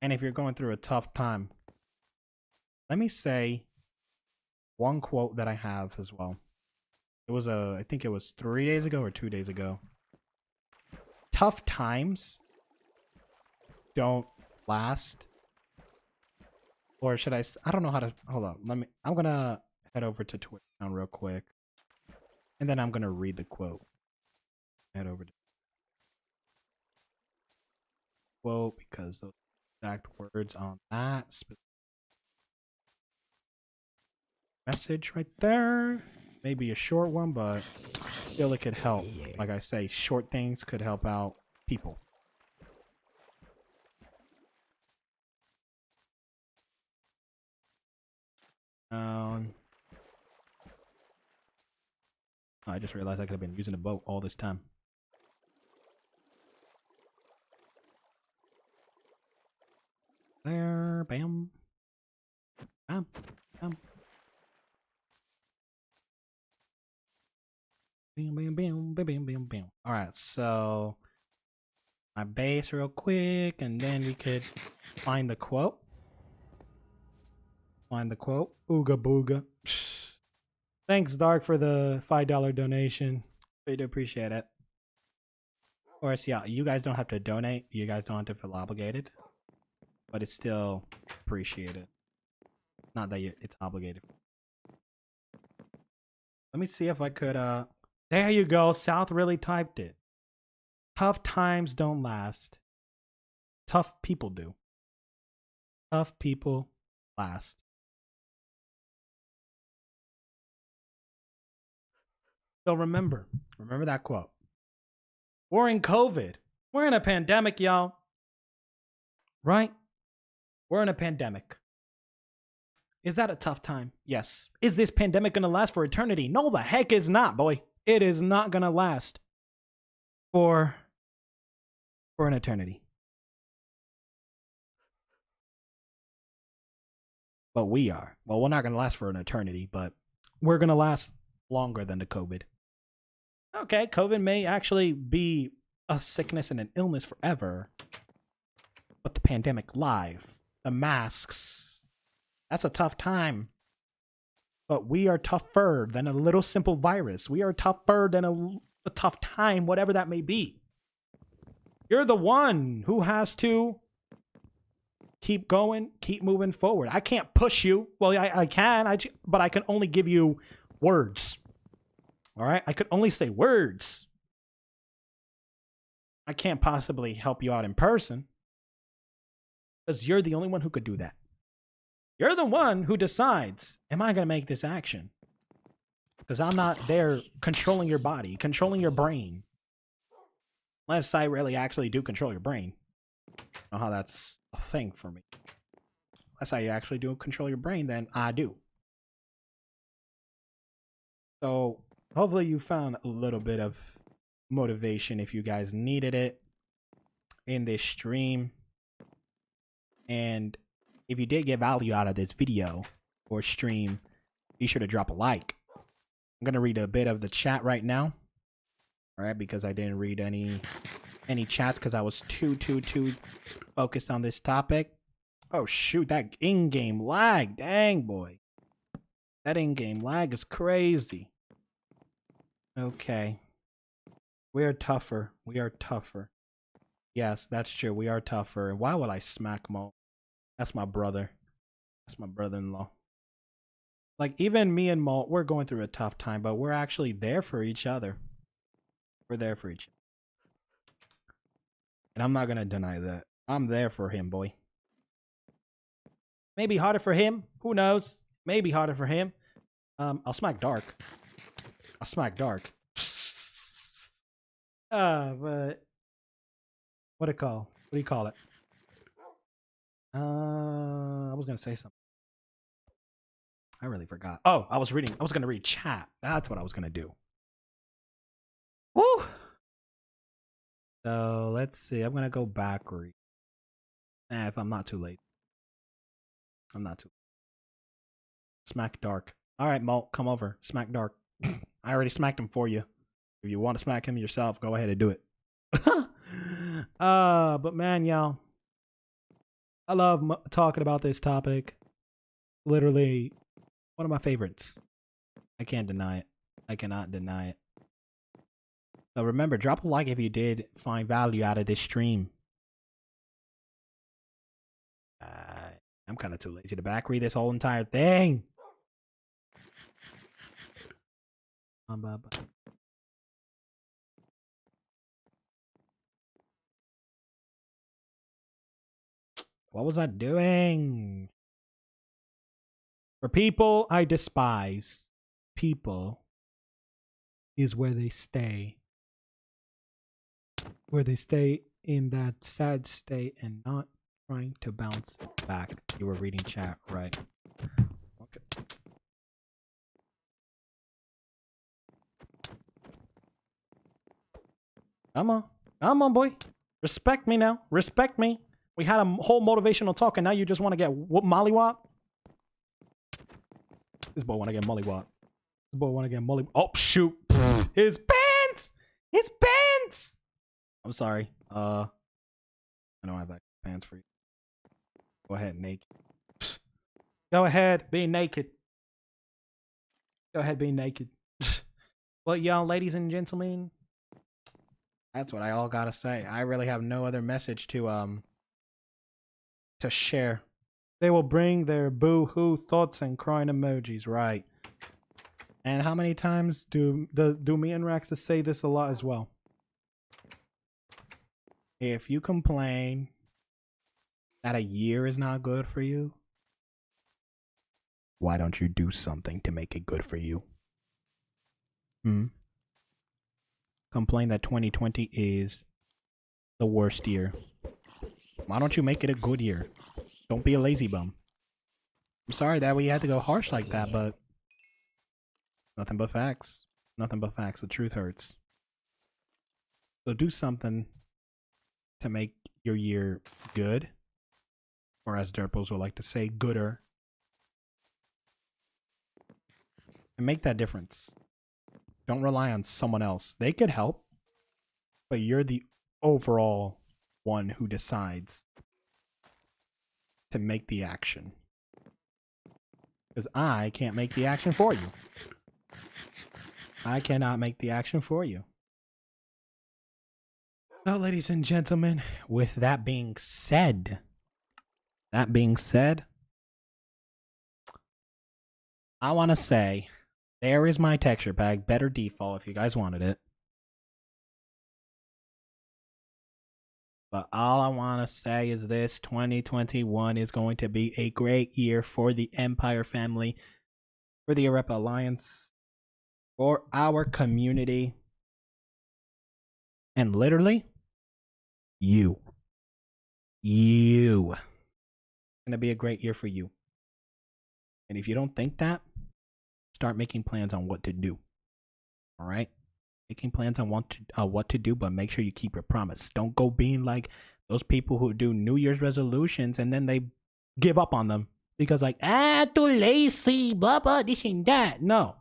And if you're going through a tough time, let me say one quote that I have as well. It was I think it was 3 days ago or 2 days ago. Tough times don't last. Or should I don't know how to, hold on. I'm gonna head over to Twitter now real quick. And then I'm gonna read the quote. Head over to quote because those exact words on that message right there. Maybe a short one, but I feel it could help. Like I say, short things could help out people. I just realized I could have been using a boat all this time. There, bam. Bam, bam. Bam, bam, bam, bam, bam, bam, bam. Alright, so my base real quick, and then we could find the quote. Find the quote. Ooga booga. Thanks, Dark, for the $5 donation. We do appreciate it. Of course, yeah, you guys don't have to donate. You guys don't have to feel obligated. But it's still appreciated. Not that it's obligated. Let me see if I could, there you go. South really typed it. Tough times don't last. Tough people do. Tough people last. So remember that quote. We're in COVID. We're in a pandemic, y'all. Right? We're in a pandemic. Is that a tough time? Yes. Is this pandemic gonna last for eternity? No, the heck is not, boy. It is not gonna last for an eternity. But we are. Well, we're not gonna last for an eternity, but we're gonna last longer than the COVID. Okay, COVID may actually be a sickness and an illness forever, but the pandemic live, the masks, that's a tough time. But we are tougher than a little simple virus. We are tougher than a tough time, whatever that may be. You're the one who has to keep going, keep moving forward. I can't push you. Well, I can, but I can only give you words. All right? I could only say words. I can't possibly help you out in person because you're the only one who could do that. You're the one who decides, am I going to make this action? Because I'm not there controlling your body, controlling your brain. Unless I really actually do control your brain. I don't know how that's a thing for me. Unless I actually do control your brain, then I do. So hopefully you found a little bit of motivation if you guys needed it in this stream. And if you did get value out of this video or stream, be sure to drop a like. I'm going to read a bit of the chat right now. All right, because I didn't read any chats because I was too focused on this topic. Oh shoot, that in-game lag. Dang, boy. That in-game lag is crazy. Okay. We are tougher. We are tougher. Yes, that's true. We are tougher. And why would I smack Mo? That's my brother. That's my brother-in-law. Like, even me and Mo, we're going through a tough time, but we're actually there for each other. We're there for each other. And I'm not going to deny that. I'm there for him, boy. Maybe harder for him. Who knows? Maybe harder for him. I'll smack Dark. I'll smack Dark. But what do you call it? I was gonna say something. I really forgot. Oh, I was gonna read chat. That's what I was gonna do. Woo! So let's see. I'm gonna go backward. If I'm not too late. I'm not too. Smack Dark. All right, Malt, come over. Smack Dark. I already smacked him for you. If you want to smack him yourself, go ahead and do it. But man, y'all, I love talking about this topic. Literally, one of my favorites. I can't deny it. I cannot deny it. So remember, drop a like if you did find value out of this stream. I'm kind of too lazy to back read this whole entire thing. What was I doing? For people I despise, people is where they stay. Where they stay in that sad state and not trying to bounce back. You were reading chat, right? Okay. Come on. Come on, boy. Respect me now. Respect me. We had a whole motivational talk and now you just want to get mollywop? This boy want to get mollywop. This boy want to get mollywop. Oh, shoot. His pants! His pants! I'm sorry. I don't have that pants for you. Go ahead, naked. Go ahead, be naked. Go ahead, be naked. Well, y'all, ladies and gentlemen, that's what I all gotta say. I really have no other message to share. They will bring their boo-hoo thoughts and crying emojis, right? And how many times do me and Raxus say this a lot as well? If you complain that a year is not good for you, why don't you do something to make it good for you? Complain that 2020 is the worst year. Why don't you make it a good year? Don't be a lazy bum. I'm sorry that we had to go harsh like that, but nothing but facts. Nothing but facts. The truth hurts. So do something to make your year good, or as Derpos would like to say, gooder. And make that difference. Don't rely on someone else. They could help, but you're the overall one who decides to make the action. Because I can't make the action for you. I cannot make the action for you. So, ladies and gentlemen, with that being said, I want to say, there is my texture pack, better default if you guys wanted it. But all I want to say is this: 2021 is going to be a great year for the Empire family, for the Arepa Alliance, for our community, and literally, you. It's going to be a great year for you. And if you don't think that, start making plans on what to do. All right? Making plans on what to do, but make sure you keep your promise. Don't go being like those people who do New Year's resolutions and then they give up on them because like, too lazy, blah, blah, this and that. No.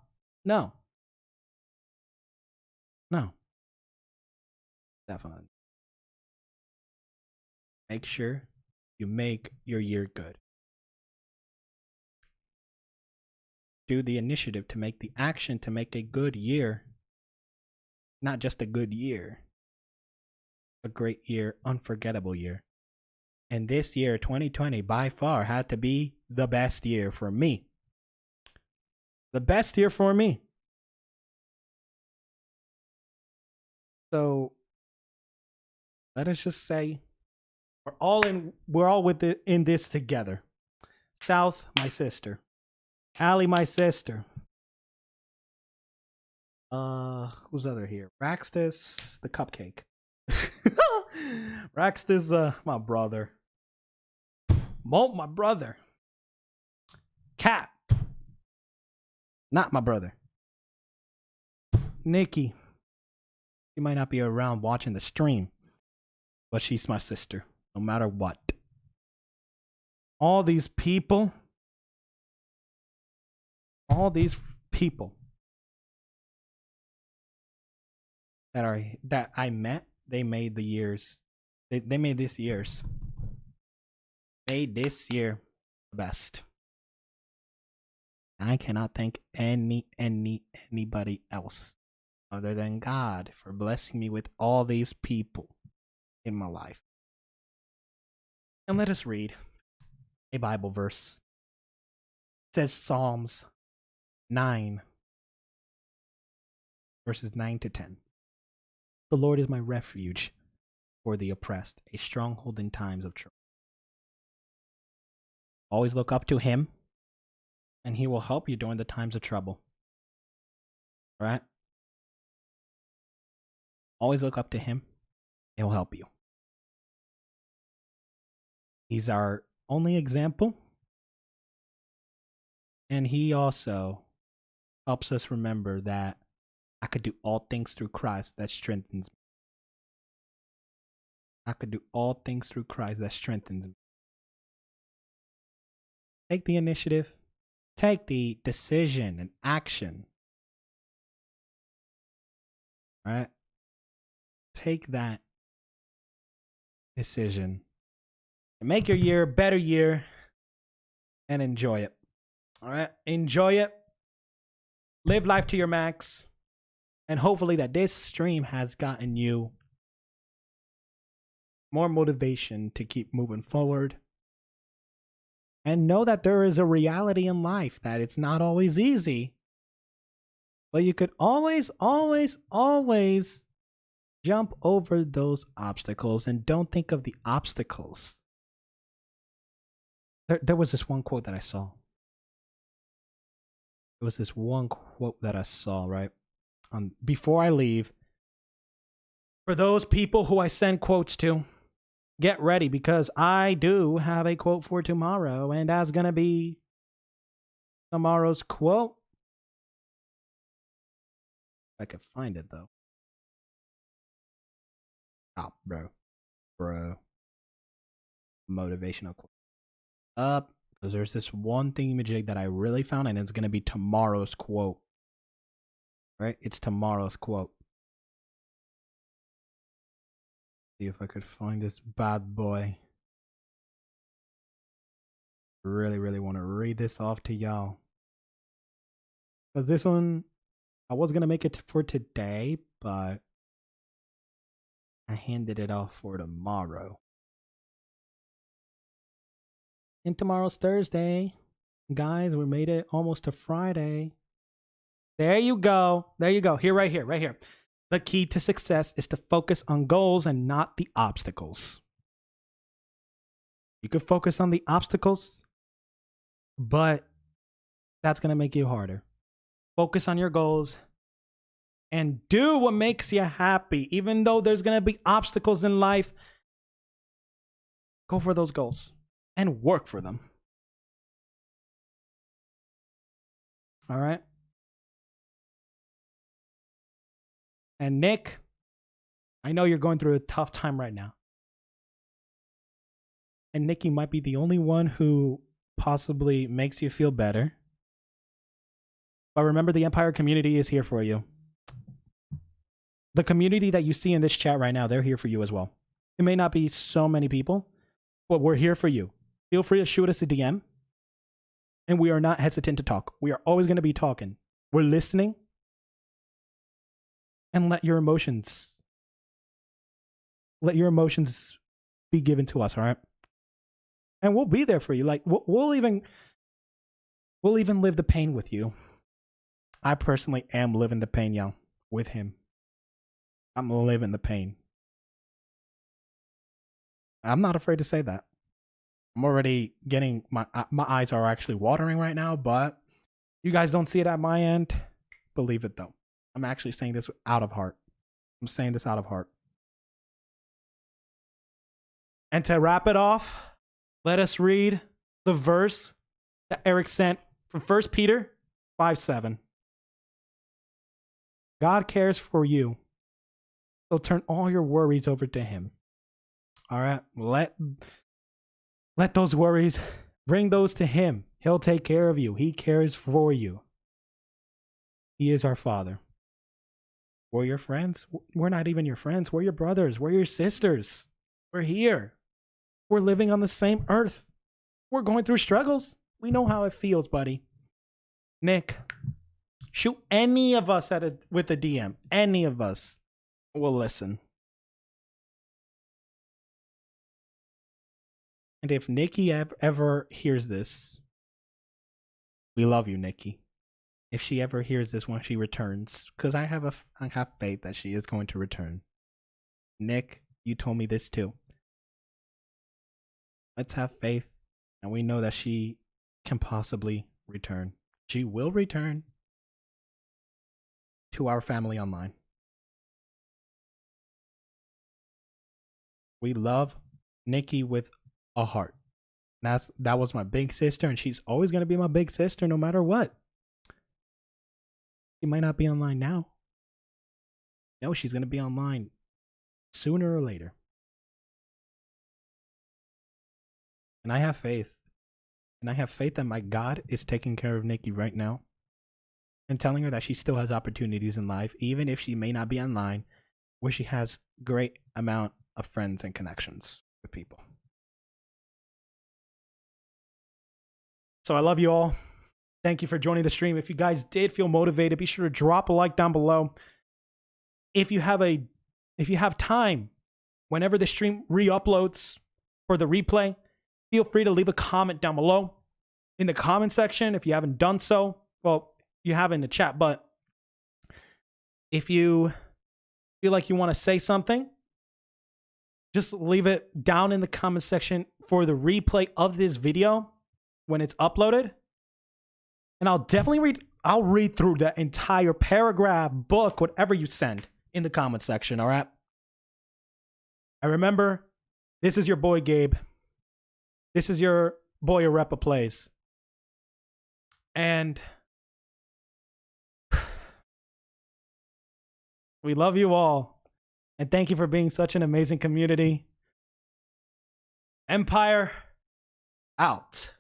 Definitely. Make sure you make your year good. Do the initiative to make the action to make a good year. Not just a good year. A great year, unforgettable year. And this year, 2020, by far had to be the best year for me. The best year for me. So let us just say we're all in this together. South, my sister. Allie, my sister. Who's other here? Raxtus, the cupcake. Raxtus, my brother. Molt, my brother. Cap. Not my brother. Nikki. She might not be around watching the stream, but she's my sister, no matter what. All these people that I met, they made the years. They made this year's. Made this year the best. I cannot thank anybody else other than God for blessing me with all these people in my life. And let us read a Bible verse. It says Psalms 9, verses 9 to 10. The Lord is my refuge for the oppressed, a stronghold in times of trouble. Always look up to him, and he will help you during the times of trouble. All right? Always look up to him. He'll help you. He's our only example. And he also helps us remember that I could do all things through Christ that strengthens me. I could do all things through Christ that strengthens me. Take the initiative. Take the decision and action. All right? Take that decision and make your year a better year and enjoy it. All right? Enjoy it. Live life to your max. And hopefully that this stream has gotten you more motivation to keep moving forward. And know that there is a reality in life that it's not always easy. But you could always jump over those obstacles and don't think of the obstacles. There was this one quote that I saw. There was this one quote that I saw, right? Before I leave, for those people who I send quotes to, get ready because I do have a quote for tomorrow, and that's going to be tomorrow's quote. If I could find it, though. Stop, bro. Motivational quote. Because there's this one thingamajig that I really found, and it's going to be tomorrow's quote. Right? It's tomorrow's quote. See if I could find this bad boy. Really want to read this off to y'all. Because this one, I was going to make it for today, but I handed it off for tomorrow. And tomorrow's Thursday. Guys, we made it almost to Friday. There you go. Here, right here. The key to success is to focus on goals and not the obstacles. You could focus on the obstacles, but that's going to make you harder. Focus on your goals and do what makes you happy. Even though there's going to be obstacles in life, go for those goals and work for them. All right? And Nick, I know you're going through a tough time right now. And Nikki might be the only one who possibly makes you feel better. But remember, the Empire community is here for you. The community that you see in this chat right now, they're here for you as well. It may not be so many people, but we're here for you. Feel free to shoot us a DM. And we are not hesitant to talk. We are always going to be talking. We're listening. And let your emotions be given to us, all right? And we'll be there for you. Like we'll even live the pain with you. I personally am living the pain, y'all, with him. I'm living the pain. I'm not afraid to say that. I'm already getting my eyes are actually watering right now, but you guys don't see it at my end. Believe it though. I'm actually saying this out of heart. I'm saying this out of heart. And to wrap it off, let us read the verse that Eric sent from 1 Peter 5:7. God cares for you So turn all your worries over to him. All right? Let those worries, bring those to him. He'll take care of you. He cares for you. He is our Father. We're your friends. We're not even your friends. We're your brothers. We're your sisters. We're here. We're living on the same earth. We're going through struggles. We know how it feels, buddy. Nick, shoot any of us with a DM. Any of us will listen. And if Nikki ever hears this, we love you, Nikki. If she ever hears this when she returns, because I have faith that she is going to return. Nick, you told me this too. Let's have faith, and we know that she can possibly return. She will return to our family online. We love Nikki with a heart. That was my big sister, and she's always going to be my big sister no matter what. She might not be online now. No, she's going to be online sooner or later. And I have faith. And I have faith that my God is taking care of Nikki right now and telling her that she still has opportunities in life, even if she may not be online, where she has great amount of friends and connections with people. So I love you all. Thank you for joining the stream. If you guys did feel motivated, be sure to drop a like down below. If you have time, whenever the stream re-uploads for the replay, feel free to leave a comment down below in the comment section if you haven't done so. Well, you have in the chat, but if you feel like you want to say something, just leave it down in the comment section for the replay of this video when it's uploaded. And I'll definitely read through that entire paragraph, book, whatever you send in the comment section, all right? And remember, this is your boy Gabe. This is your boy Arepa Plays. And we love you all. And thank you for being such an amazing community. Empire out.